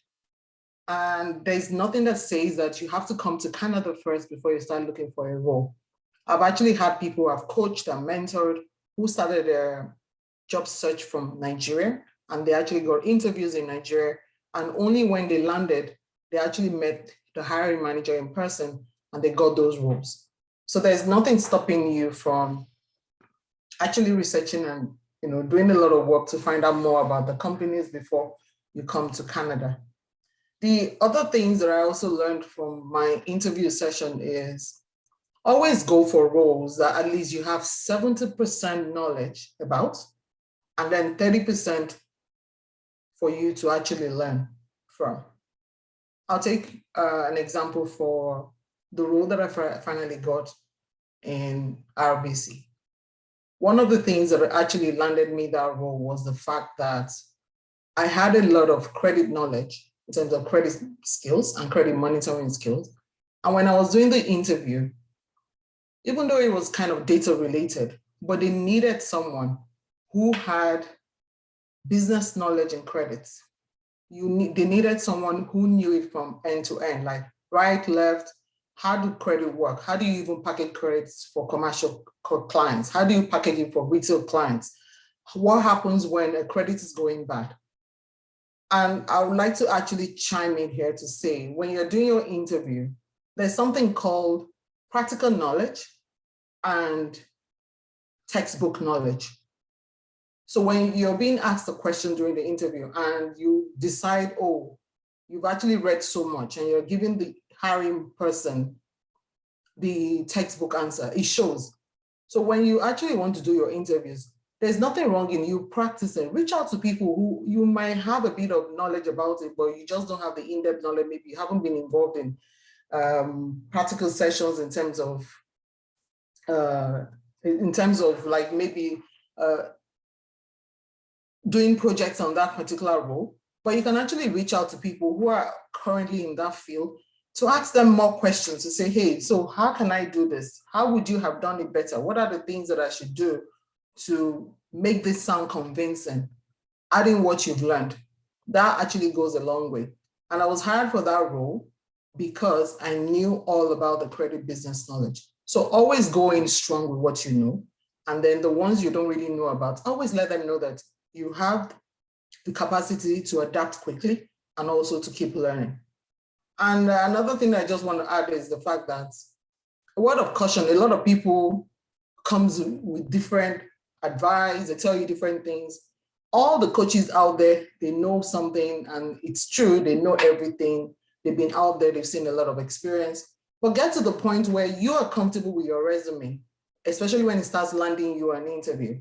And there's nothing that says that you have to come to Canada first before you start looking for a role. I've actually had people who I've coached and mentored who started their job search from Nigeria, and they actually got interviews in Nigeria. And only when they landed, they actually met the hiring manager in person and they got those roles. So there's nothing stopping you from actually researching and doing a lot of work to find out more about the companies before you come to Canada. The other things that I also learned from my interview session is always go for roles that at least you have 70% knowledge about, and then 30% for you to actually learn from. I'll take an example for the role that I finally got in RBC. One of the things that actually landed me that role was the fact that I had a lot of credit knowledge in terms of credit skills and credit monitoring skills. And when I was doing the interview, even though it was kind of data related, but they needed someone who had business knowledge and credits. They needed someone who knew it from end to end, like right, left, how do credit work? How do you even package credits for commercial clients? How do you package it for retail clients? What happens when a credit is going bad? And I would like to actually chime in here to say, when you're doing your interview, there's something called practical knowledge and textbook knowledge. So when you're being asked a question during the interview and you decide, oh, you've actually read so much and you're giving the hiring person the textbook answer, it shows. So when you actually want to do your interviews, there's nothing wrong in you practicing. Reach out to people who you might have a bit of knowledge about it, but you just don't have the in-depth knowledge. Maybe you haven't been involved in practical sessions in terms of like maybe doing projects on that particular role. But you can actually reach out to people who are currently in that field to ask them more questions, to say, hey, so how can I do this? How would you have done it better? What are the things that I should do to make this sound convincing? Adding what you've learned. That actually goes a long way. And I was hired for that role because I knew all about the credit business knowledge. So always go in strong with what you know. And then the ones you don't really know about, always let them know that you have the capacity to adapt quickly and also to keep learning. And another thing I just want to add is the fact that a word of caution, a lot of people comes with different advice, they tell you different things. All the coaches out there, they know something and it's true, they know everything. They've been out there, they've seen a lot of experience, but get to the point where you are comfortable with your resume especially when it starts landing you an interview.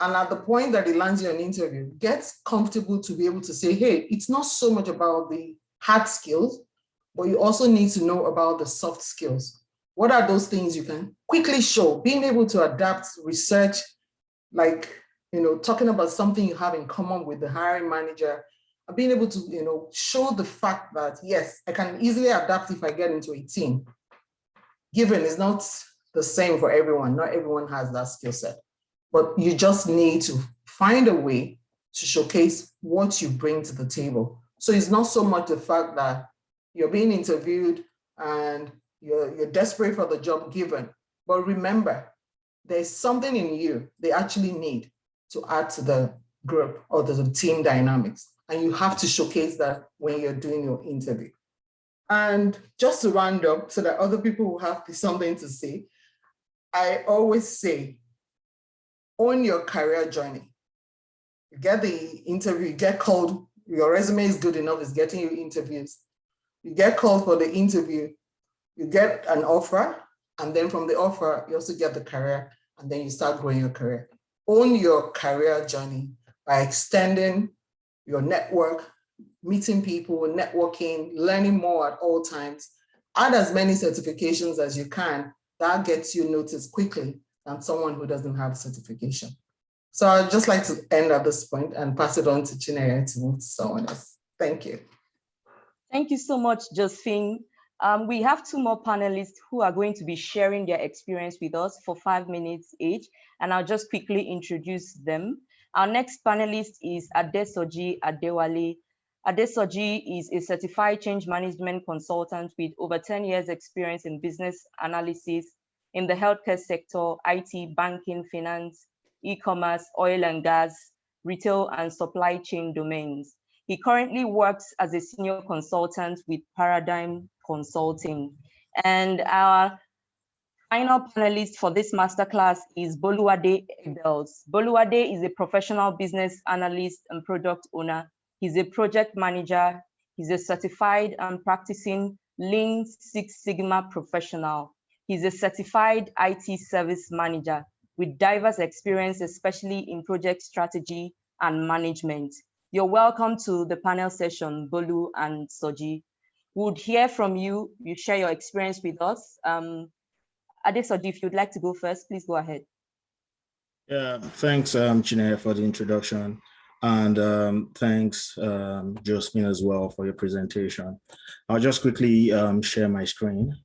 And at the point that it lands you an interview, get comfortable to be able to say, hey, it's not so much about the hard skills, but you also need to know about the soft skills. What are those things you can quickly show? Being able to adapt, research, like, talking about something you have in common with the hiring manager, and being able to, show the fact that, yes, I can easily adapt if I get into a team. Given is not the same for everyone. Not everyone has that skill set. But you just need to find a way to showcase what you bring to the table. So it's not so much the fact that you're being interviewed and you're desperate for the job given. But remember, there's something in you they actually need to add to the group or to the team dynamics. And you have to showcase that when you're doing your interview. And just to round up so that other people will have something to say, I always say, own your career journey. You get the interview, you get called, your resume is good enough, it's getting you interviews. You get called for the interview, you get an offer, and then from the offer, you also get the career, and then you start growing your career. Own your career journey by extending your network, meeting people, networking, learning more at all times. Add as many certifications as you can. That gets you noticed quickly than someone who doesn't have certification. So I'd just like to end at this point and pass it on to Chineye to move to someone else. Thank you. Thank you so much, Josephine. We have two more panelists who are going to be sharing their experience with us for 5 minutes each, and I'll just quickly introduce them. Our next panelist is Adesoji Adewale. Adesoji is a certified change management consultant with over 10 years experience in business analysis in the healthcare sector, IT, banking, finance, e-commerce, oil and gas, retail and supply chain domains. He currently works as a senior consultant with Paradigm Consulting. And our final panelist for this masterclass is Boluwade Ebels. Boluwade is a professional business analyst and product owner. He's a project manager. He's a certified and practicing Lean Six Sigma professional. He's a certified IT service manager with diverse experience, especially in project strategy and management. You're welcome to the panel session, Bolu and Soji. We'd hear from you. You share your experience with us. Adesoji, if you'd like to go first, please go ahead. Yeah, thanks, Chineye, for the introduction. And thanks, Josephine, as well, for your presentation. I'll just quickly share my screen.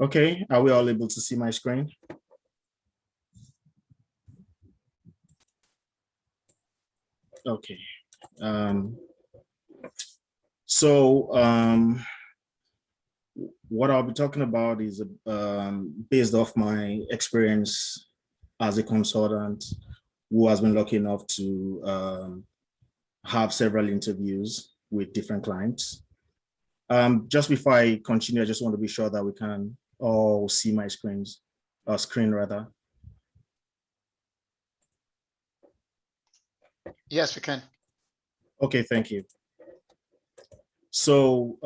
Okay, are we all able to see my screen? Okay. What I'll be talking about is based off my experience as a consultant who has been lucky enough to have several interviews with different clients. Just before I continue, I just want to be sure that we can all see my screen rather. Yes, we can. Okay, thank you. So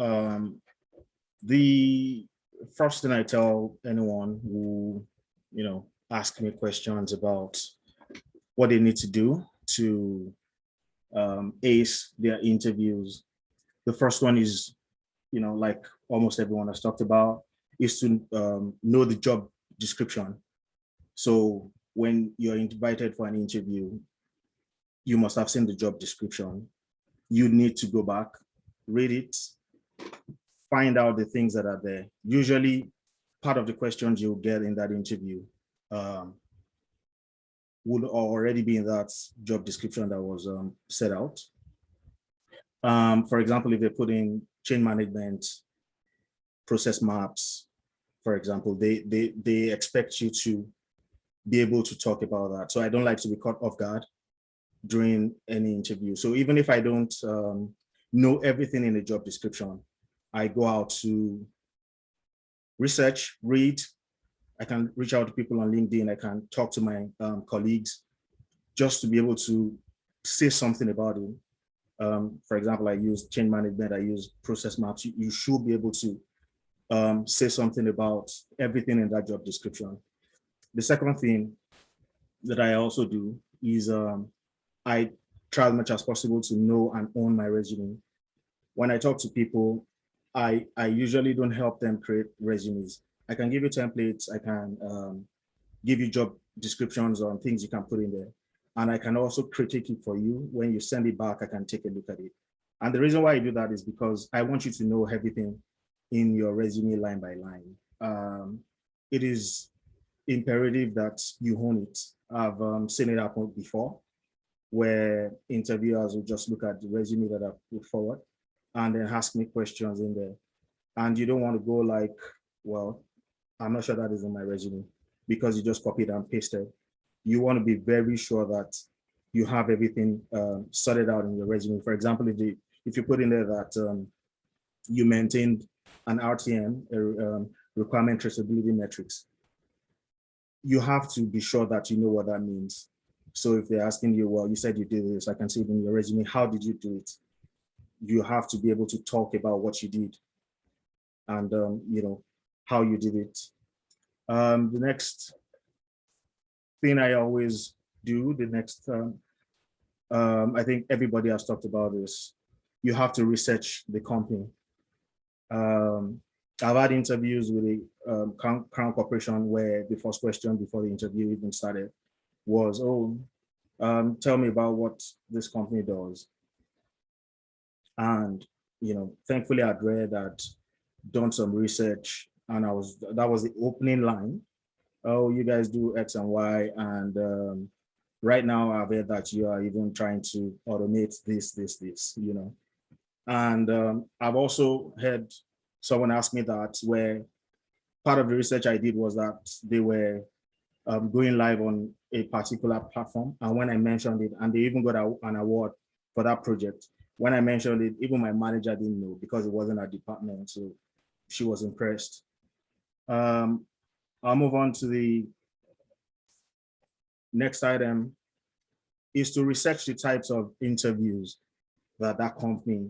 the first thing I tell anyone who, ask me questions about what they need to do to ace their interviews, the first one is, like almost everyone has talked about, is to know the job description. So when you're invited for an interview, you must have seen the job description. You need to go back, read it, find out the things that are there. Usually part of the questions you'll get in that interview would already be in that job description that was set out. For example, if they're putting chain management, process maps, for example, they expect you to be able to talk about that. So I don't like to be caught off guard during any interview. So even if I don't know everything in the job description, I go out to research, read. I can reach out to people on LinkedIn. I can talk to my colleagues just to be able to say something about it. For example, I use change management, I use process maps. You should be able to say something about everything in that job description. The second thing that I also do is I try as much as possible to know and own my resume. When I talk to people, I usually don't help them create resumes. I can give you templates, I can give you job descriptions on things you can put in there. And I can also critique it for you. When you send it back, I can take a look at it. And the reason why I do that is because I want you to know everything in your resume line by line. It is imperative that you own it. I've seen it happen before, where interviewers will just look at the resume that I've put forward and then ask me questions in there. And you don't want to go like, well, I'm not sure that is in my resume, because you just copied and pasted. You want to be very sure that you have everything sorted out in your resume. For example, if you put in there that you maintained an RTM, requirement traceability metrics, you have to be sure that you know what that means. So if they're asking you, well, you said you did this, I can see it in your resume, how did you do it? You have to be able to talk about what you did and how you did it. The next thing I always do, I think everybody has talked about this, you have to research the company. I've had interviews with a crown corporation where the first question before the interview even started was, tell me about what this company does. And thankfully I'd read, I'd done some research, and that was the opening line. Oh, you guys do X and Y, and right now I've heard that you are even trying to automate this. And I've also heard someone ask me that, where part of the research I did was that they were going live on a particular platform. And when I mentioned it, and they even got an award for that project, when I mentioned it, even my manager didn't know, because it wasn't a department. So she was impressed. I'll move on to the next item, is to research the types of interviews that company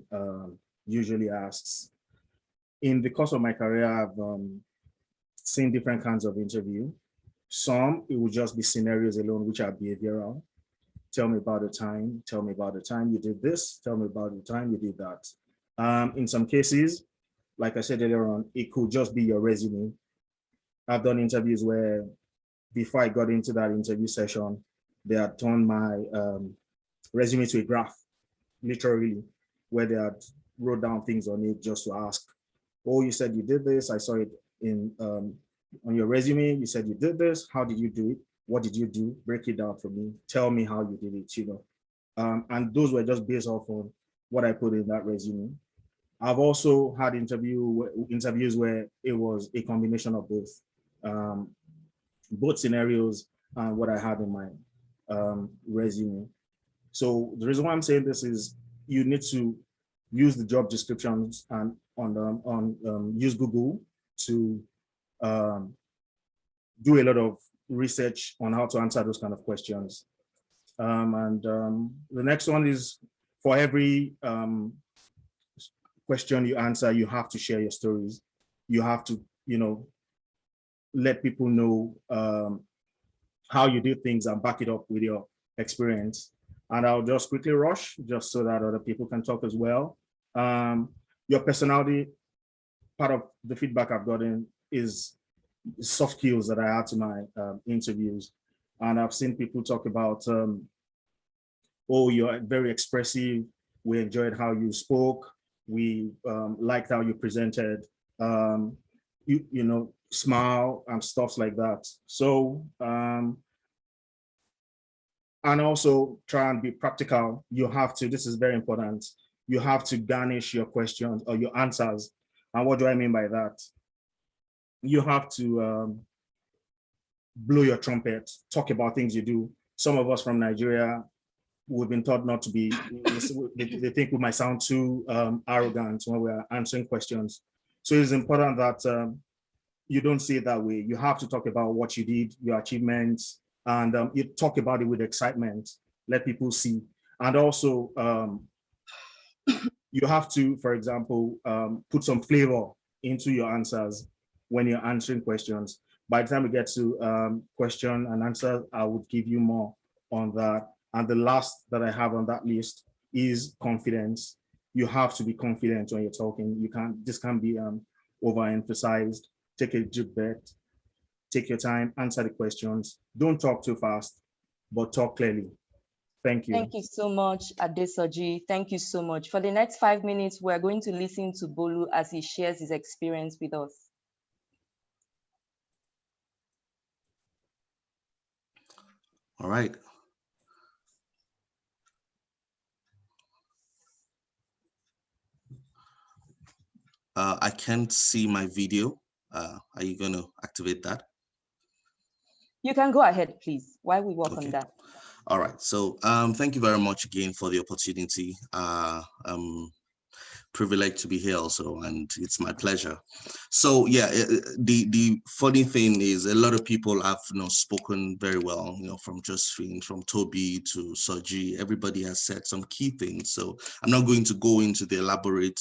usually asks. In the course of my career, I've seen different kinds of interview. Some, it would just be scenarios alone, which are behavioral. Tell me about the time you did this, tell me about the time you did that. In some cases, like I said earlier on, it could just be your resume. I've done interviews where before I got into that interview session, they had turned my resume to a graph, literally, where they had wrote down things on it just to ask, oh, you said you did this, I saw it in on your resume, you said you did this, how did you do it? What did you do? Break it down for me. Tell me how you did it, And those were just based off on what I put in that resume. I've also had interviews where it was a combination of both scenarios and what I have in my resume. So the reason why I'm saying this is you need to use the job descriptions and use Google to do a lot of research on how to answer those kind of questions. The next one is, for every question you answer, you have to share your stories. You have to, let people know how you do things and back it up with your experience. And I'll just quickly rush, just so that other people can talk as well. Your personality, part of the feedback I've gotten is soft skills that I add to my interviews. And I've seen people talk about, oh, you're very expressive. We enjoyed how you spoke. We liked how you presented. Smile and stuff like that. So, and also try and be practical. You have to, this is very important, you have to garnish your questions or your answers. And what do I mean by that? You have to blow your trumpet, talk about things you do. Some of us from Nigeria, we've been taught not to be, they think we might sound too arrogant when we're answering questions. So it's important that you don't see it that way. You have to talk about what you did, your achievements, and you talk about it with excitement. Let people see. And also, you have to, for example, put some flavor into your answers when you're answering questions. By the time we get to question and answer, I would give you more on that. And the last that I have on that list is confidence. You have to be confident when you're talking. This can't be overemphasized. Take a deep breath, take your time, answer the questions. Don't talk too fast, but talk clearly. Thank you. Thank you so much, Adesoji. Thank you so much. For the next 5 minutes, we're going to listen to Bolu as he shares his experience with us. All right. I can't see my video. Are you going to activate that? You can go ahead, please, while we work on that. All right. So thank you very much again for the opportunity. Privileged to be here also, and it's my pleasure. So yeah, the funny thing is a lot of people have spoken very well, from Josephine, from Tobi to Soji. Everybody has said some key things, so I'm not going to go into the elaborate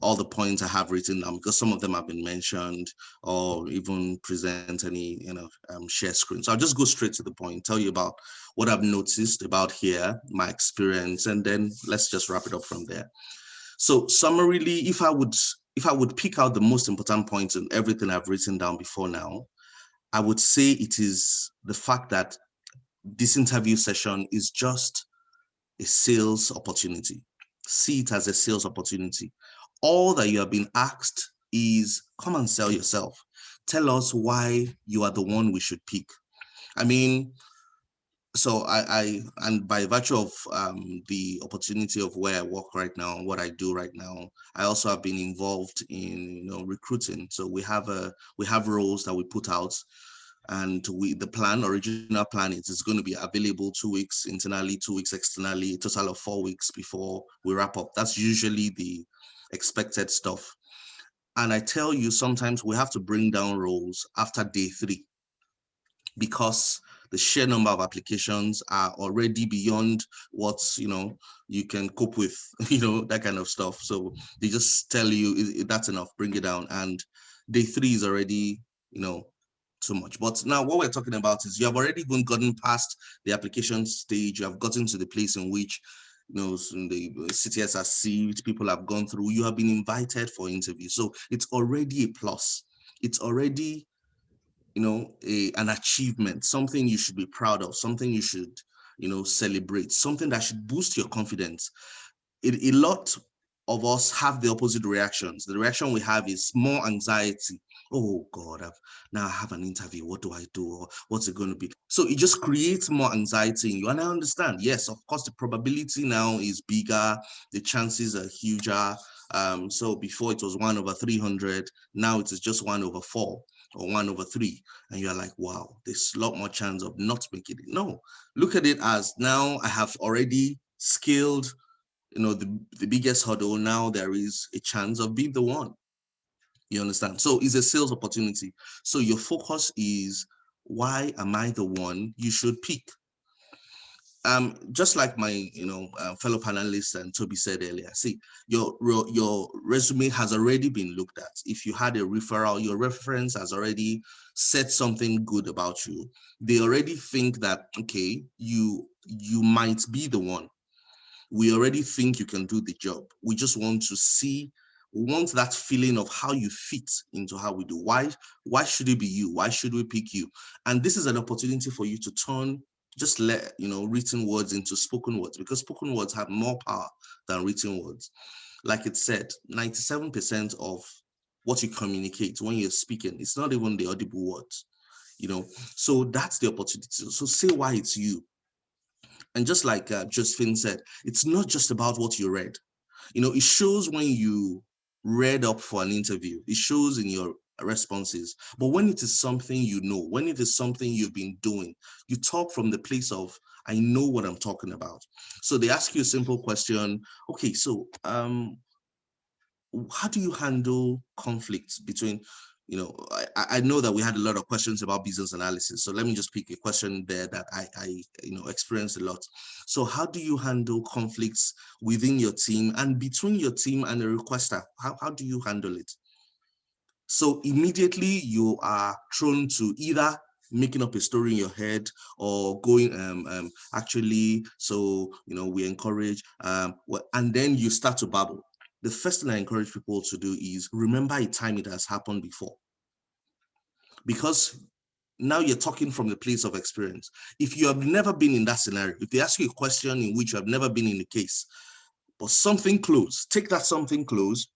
all the points I have written down, because some of them have been mentioned, or even present any share screen. So I'll just go straight to the point, tell you about what I've noticed about here, my experience, and then let's just wrap it up from there. So summarily, if I would pick out the most important points in everything I've written down before now, I would say it is the fact that this interview session is just a sales opportunity. See it as a sales opportunity. All that you have been asked is come and sell yourself. Tell us why you are the one we should pick. I mean, so and by virtue of the opportunity of where I work right now, what I do right now, I also have been involved in recruiting. So we have roles that we put out, and the original plan is going to be available 2 weeks internally, 2 weeks externally, a total of 4 weeks before we wrap up. That's usually the expected stuff. And I tell you, sometimes we have to bring down roles after day 3, because the sheer number of applications are already beyond what you can cope with, that kind of stuff. So they just tell you that's enough, bring it down. And day 3 is already too much. But now what we're talking about is you have already even gotten past the application stage. You have gotten to the place in which the CTS are received, people have gone through, you have been invited for interviews. So it's already a plus. It's already an achievement, something you should be proud of, something you should, celebrate, something that should boost your confidence. A lot of us have the opposite reactions. The reaction we have is more anxiety. Oh God, now I have an interview. What do I do? Or what's it going to be? So it just creates more anxiety in you. And I understand, yes, of course, the probability now is bigger. The chances are huger. So before it was 1/300, now it is just 1/4. Or 1/3, and you're like, wow, there's a lot more chance of not making it. No, look at it as now I have already scaled, the biggest hurdle. Now there is a chance of being the one. You understand? So it's a sales opportunity. So your focus is, why am I the one you should pick? Just like my fellow panelists and Tobi said earlier, see, your resume has already been looked at. If you had a referral, your reference has already said something good about you. They already think that, okay, you might be the one. We already think you can do the job. We just want to see, we want that feeling of how you fit into how we do. Why should it be you? Why should we pick you? And this is an opportunity for you to turn just let written words into spoken words, because spoken words have more power than written words. Like it said, 97% of what you communicate when you're speaking, it's not even the audible words, so that's the opportunity. So say why it's you. And just like Josephine said, it's not just about what you read. It shows when you read up for an interview, it shows in your responses. But when it is something when it is something you've been doing, you talk from the place of, I know what I'm talking about. So they ask you a simple question. Okay, so how do you handle conflicts between I know that we had a lot of questions about business analysis. So let me just pick a question there that I experienced a lot. So how do you handle conflicts within your team and between your team and a requester? How do you handle it? So immediately you are thrown to either making up a story in your head or going actually, so we encourage and then you start to babble. The first thing I encourage people to do is remember a time it has happened before, because now you're talking from the place of experience. If you have never been in that scenario, if they ask you a question in which you have never been in the case, but something close, take that something close,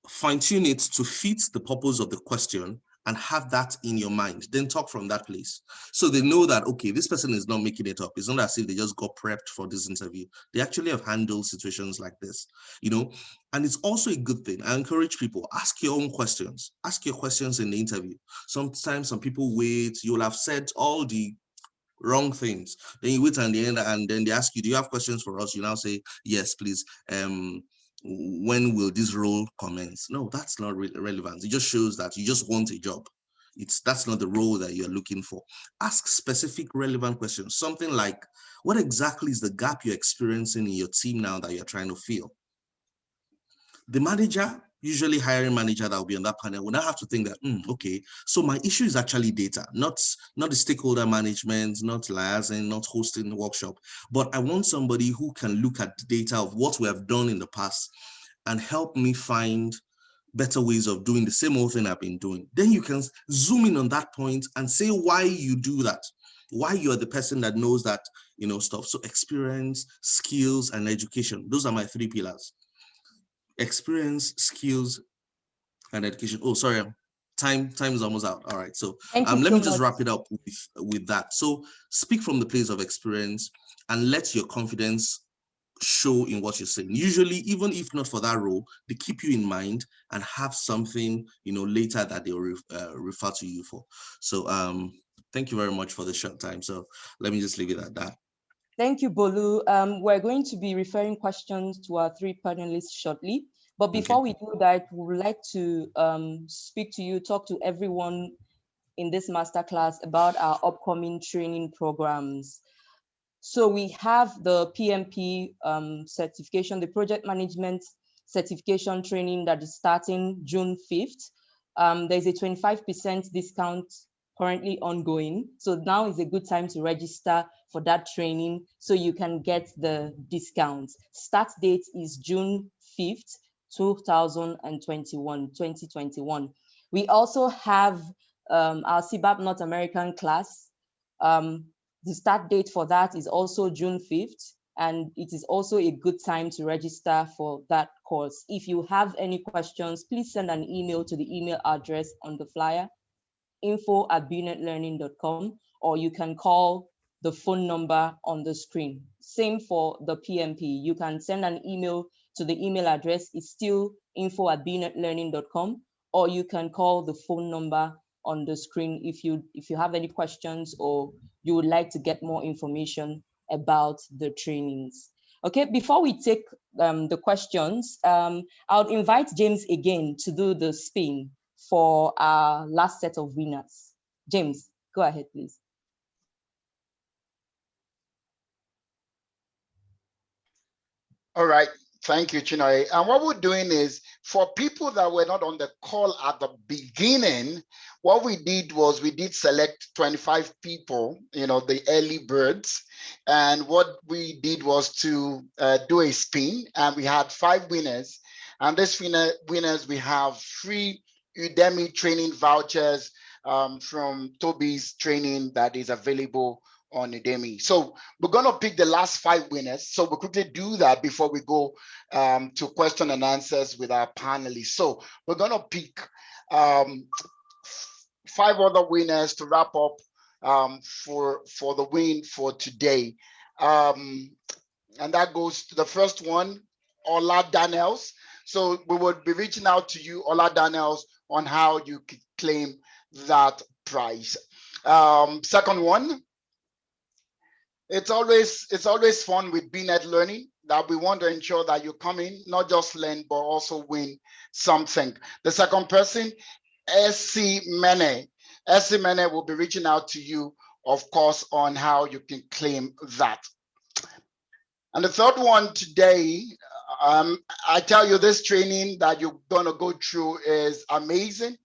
fine-tune it to fit the purpose of the question and have that in your mind, then talk from that place. So they know that, okay, this person is not making it up. It's not as if they just got prepped for this interview. They actually have handled situations like this, and it's also a good thing. I encourage people, ask your own questions. Ask your questions in the interview. Sometimes some people wait, you'll have said all the wrong things. Then you wait at the end and then they ask you, do you have questions for us? You now say, yes, please. When will this role commence? No, that's not relevant. It just shows that you just want a job. That's not the role that you're looking for. Ask specific relevant questions. Something like, what exactly is the gap you're experiencing in your team now that you're trying to fill? The manager, usually hiring manager that will be on that panel, will now have to think that, okay, so my issue is actually data, not the stakeholder management, not liaising, not hosting the workshop, but I want somebody who can look at the data of what we have done in the past and help me find better ways of doing the same old thing I've been doing. Then you can zoom in on that point and say why you do that, why you're the person that knows that, stuff. So experience, skills, and education. Those are my 3 pillars. Experience, skills, and education. Oh, sorry, time is almost out. All right, so let me just wrap it up with that. So speak from the place of experience and let your confidence show in what you're saying. Usually, even if not for that role, they keep you in mind and have something later that they'll refer to you for. So thank you very much for the short time. So let me just leave it at that. Thank you, Bolu. We're going to be referring questions to our 3 panelists shortly. But before we do that, we would like to speak to you, talk to everyone in this masterclass about our upcoming training programs. So we have the PMP certification, the project management certification training that is starting June 5th. There's a 25% discount currently ongoing. So now is a good time to register for that training so you can get the discount. Start date is June 5th, 2021. We also have our CBAP North American class. The start date for that is also June 5th, and it is also a good time to register for that course. If you have any questions, please send an email to the email address on the flyer, info@bnetlearning.com, or you can call the phone number on the screen. Same for the PMP. You can send an email to the email address. It's still info@bnetlearning.com, or you can call the phone number on the screen if you have any questions or you would like to get more information about the trainings. Okay, before we take the questions, I'll invite James again to do the spin for our last set of winners. James, go ahead, please. All right. Thank you, Chinonye. And what we're doing is, for people that were not on the call at the beginning, what we did was we did select 25 people, the early birds. And what we did was to do a spin, and we had 5 winners. And these winners, we have free Udemy training vouchers from Tobi's training that is available on Udemy. So we're going to pick the last 5 winners. So we'll quickly do that before we go to question and answers with our panelists. So we're going to pick 5 other winners to wrap up for the win for today. And that goes to the first one, Ola Daniels. So we would be reaching out to you, Ola Daniels, on how you could claim that prize. Second one, it's always fun with BNet Learning that we want to ensure that you come in, not just learn, but also win something. The second person, SC Mene. SC Mene will be reaching out to you, of course, on how you can claim that. And the third one today, I tell you, this training that you're going to go through is amazing.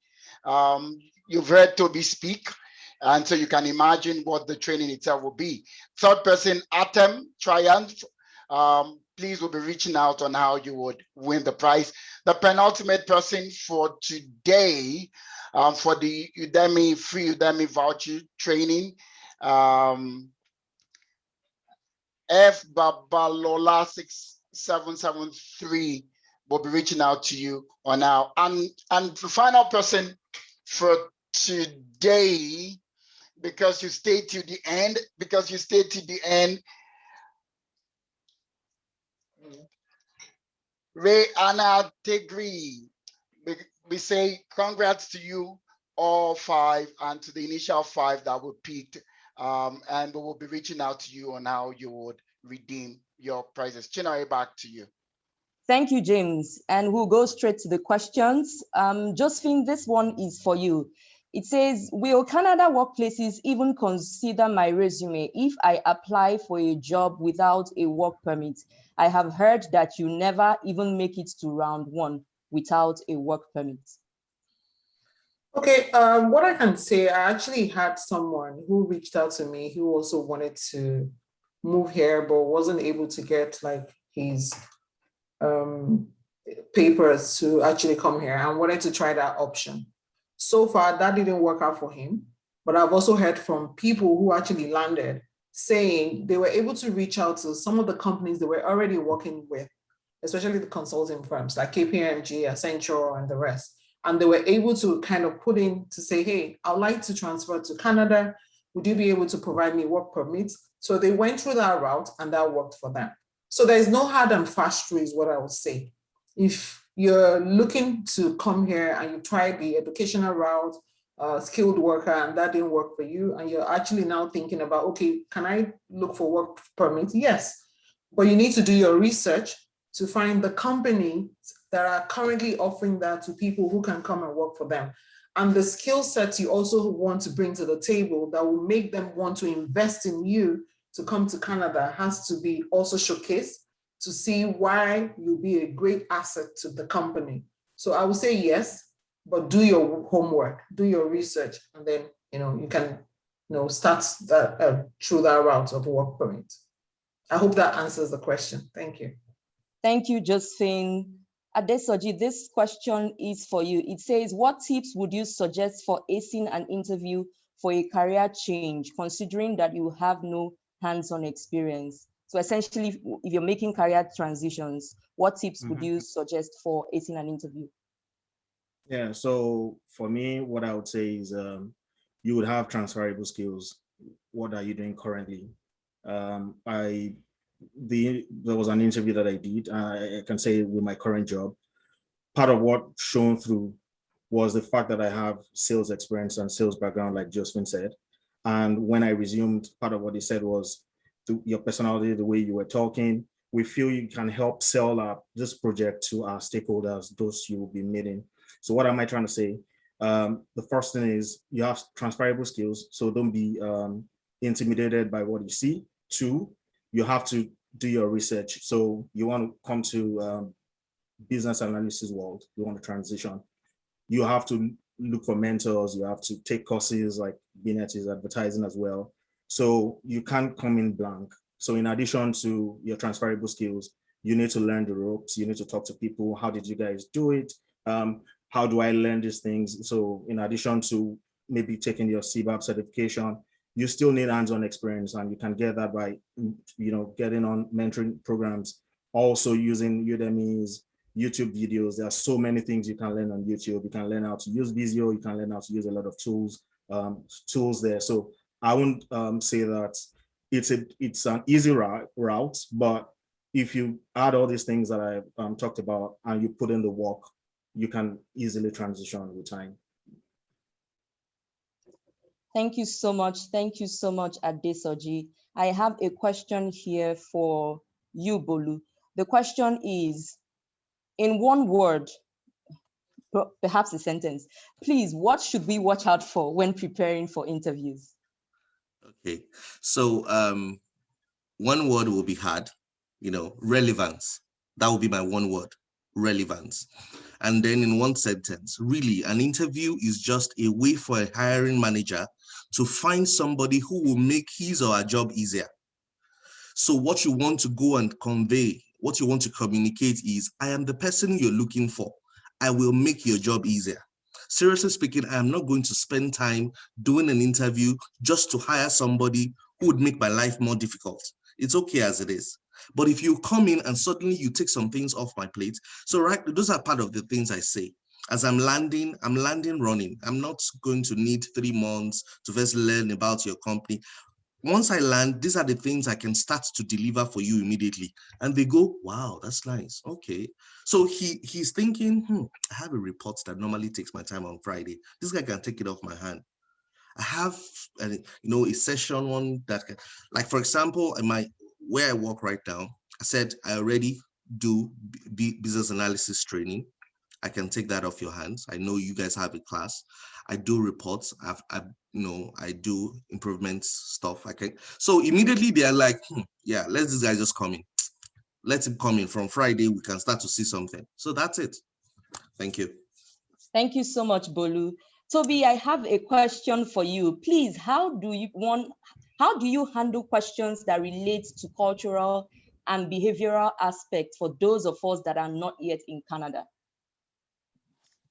You've heard Tobi speak, and so you can imagine what the training itself will be. Third person, Atem Triumph. Please will be reaching out on how you would win the prize. The penultimate person for today, for the Udemy, free Udemy voucher training, F Babalola 6773 will be reaching out to you on now. And the final person for today, because you stayed to the end, Ray Anna Tegri. We say congrats to you all 5 and to the initial 5 that were picked. And we will be reaching out to you on how you would redeem your prizes. Chinwe, back to you. Thank you, James. And we'll go straight to the questions. Josephine, this one is for you. It says, will Canada workplaces even consider my resume if I apply for a job without a work permit? I have heard that you never even make it to round 1 without a work permit. Okay, what I can say, I actually had someone who reached out to me who also wanted to move here, but wasn't able to get like his papers to actually come here and wanted to try that option. So far, that didn't work out for him, but I've also heard from people who actually landed saying they were able to reach out to some of the companies they were already working with, especially the consulting firms like KPMG, Accenture, and the rest. And they were able to kind of put in to say, hey, I'd like to transfer to Canada. Would you be able to provide me work permits? So they went through that route and that worked for them. So there's no hard and fast rule is what I would say. If you're looking to come here and you tried the educational route, skilled worker, and that didn't work for you, and you're actually now thinking about, okay, can I look for work permits? Yes, but you need to do your research to find the companies that are currently offering that to people who can come and work for them. And the skill sets you also want to bring to the table that will make them want to invest in you to come to Canada has to be also showcased to see why you'll be a great asset to the company. So I would say yes, but do your homework, do your research, and then you can start that through that route of work permit. I hope that answers the question. Thank you. Thank you, Josephine. Adesoji, this question is for you. It says, what tips would you suggest for acing an interview for a career change, considering that you have no hands-on experience? So essentially, if you're making career transitions, what tips would you suggest for acing an interview? Yeah, so for me, what I would say is you would have transferable skills. What are you doing currently? There was an interview that I did, I can say with my current job. Part of what shone through was the fact that I have sales experience and sales background, like Josephine said. And when I resumed, part of what he said was your personality, the way you were talking, we feel you can help sell this project to our stakeholders, those you will be meeting. So what am I trying to say? The first thing is you have transferable skills, so don't be intimidated by what you see. 2, you have to do your research. So you want to come to business analysis world, you want to transition. You have to look for mentors, you have to take courses like Binet is advertising as well. So you can't come in blank. So in addition to your transferable skills, you need to learn the ropes, you need to talk to people. How did you guys do it? How do I learn these things? So in addition to maybe taking your CBAP certification, you still need hands-on experience, and you can get that by getting on mentoring programs, also using Udemy's YouTube videos. There are so many things you can learn on YouTube. You can learn how to use Visio, you can learn how to use a lot of tools there. So I wouldn't say that it's an easy route, but if you add all these things that I talked about and you put in the work, you can easily transition with time. Thank you so much. Thank you so much, Adesoji. I have a question here for you, Bolu. The question is, in one word, perhaps a sentence, please, what should we watch out for when preparing for interviews? Okay, so one word will be hard, relevance. That will be my one word, relevance. And then in one sentence, really, an interview is just a way for a hiring manager to find somebody who will make his or her job easier. So what you want to go and convey, what you want to communicate is, I am the person you're looking for. I will make your job easier. Seriously speaking, I am not going to spend time doing an interview just to hire somebody who would make my life more difficult. It's okay as it is. But if you come in and suddenly you take some things off my plate, so right, those are part of the things I say. As I'm landing running. I'm not going to need 3 months to first learn about your company. Once I land, these are the things I can start to deliver for you immediately. And they go, wow, that's nice. Okay. So he's thinking, I have a report that normally takes my time on Friday. This guy can take it off my hand. I have, a session one that can, like, for example, where I work right now, I said, I already do business analysis training. I can take that off your hands. I know you guys have a class. I do reports. I do improvements stuff. So immediately they are like, yeah, let this guy just come in. Let him come in. From Friday, we can start to see something. So that's it. Thank you. Thank you so much, Bolu. Tobi, I have a question for you. Please, how do you handle questions that relate to cultural and behavioral aspects for those of us that are not yet in Canada?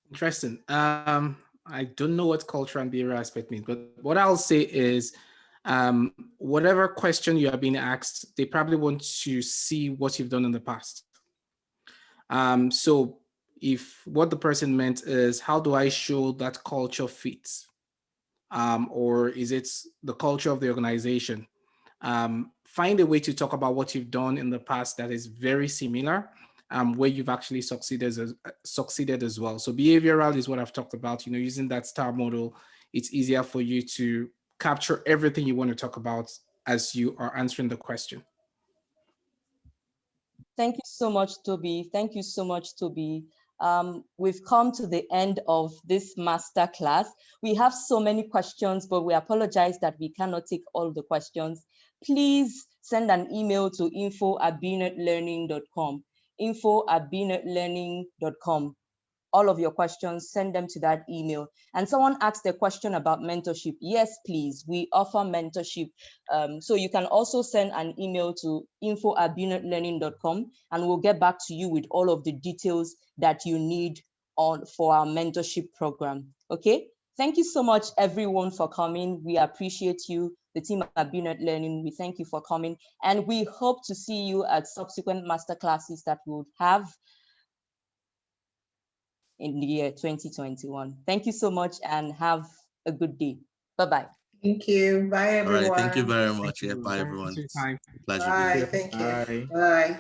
Interesting. I don't know what culture and behavior aspect means, but what I'll say is, whatever question you are being asked, they probably want to see what you've done in the past. So if what the person meant is, how do I show that culture fits? Or is it the culture of the organization? Find a way to talk about what you've done in the past that is very similar, where you've actually succeeded as well. So behavioral is what I've talked about, using that STAR model. It's easier for you to capture everything you want to talk about as you are answering the question. Thank you so much, Tobi. Thank you so much, Tobi. We've come to the end of this masterclass. We have so many questions, but we apologize that we cannot take all the questions. Please send an email to info@bnetlearning.com, info@bnetlearning.com. All of your questions, send them to that email. And someone asked a question about mentorship. Yes, please, we offer mentorship. So you can also send an email to info@bnetlearning.com, and we'll get back to you with all of the details that you need for our mentorship program. Okay? Thank you so much, everyone, for coming. We appreciate you. The team at BNet Learning, we thank you for coming. And we hope to see you at subsequent masterclasses that we'll have in the year 2021. Thank you so much and have a good day. Bye-bye. Thank you. Bye, everyone. All right. Thank you very much. Thank you. Yeah, bye, everyone. Thanks for your time. Pleasure. Bye. Thank you. Bye. Bye.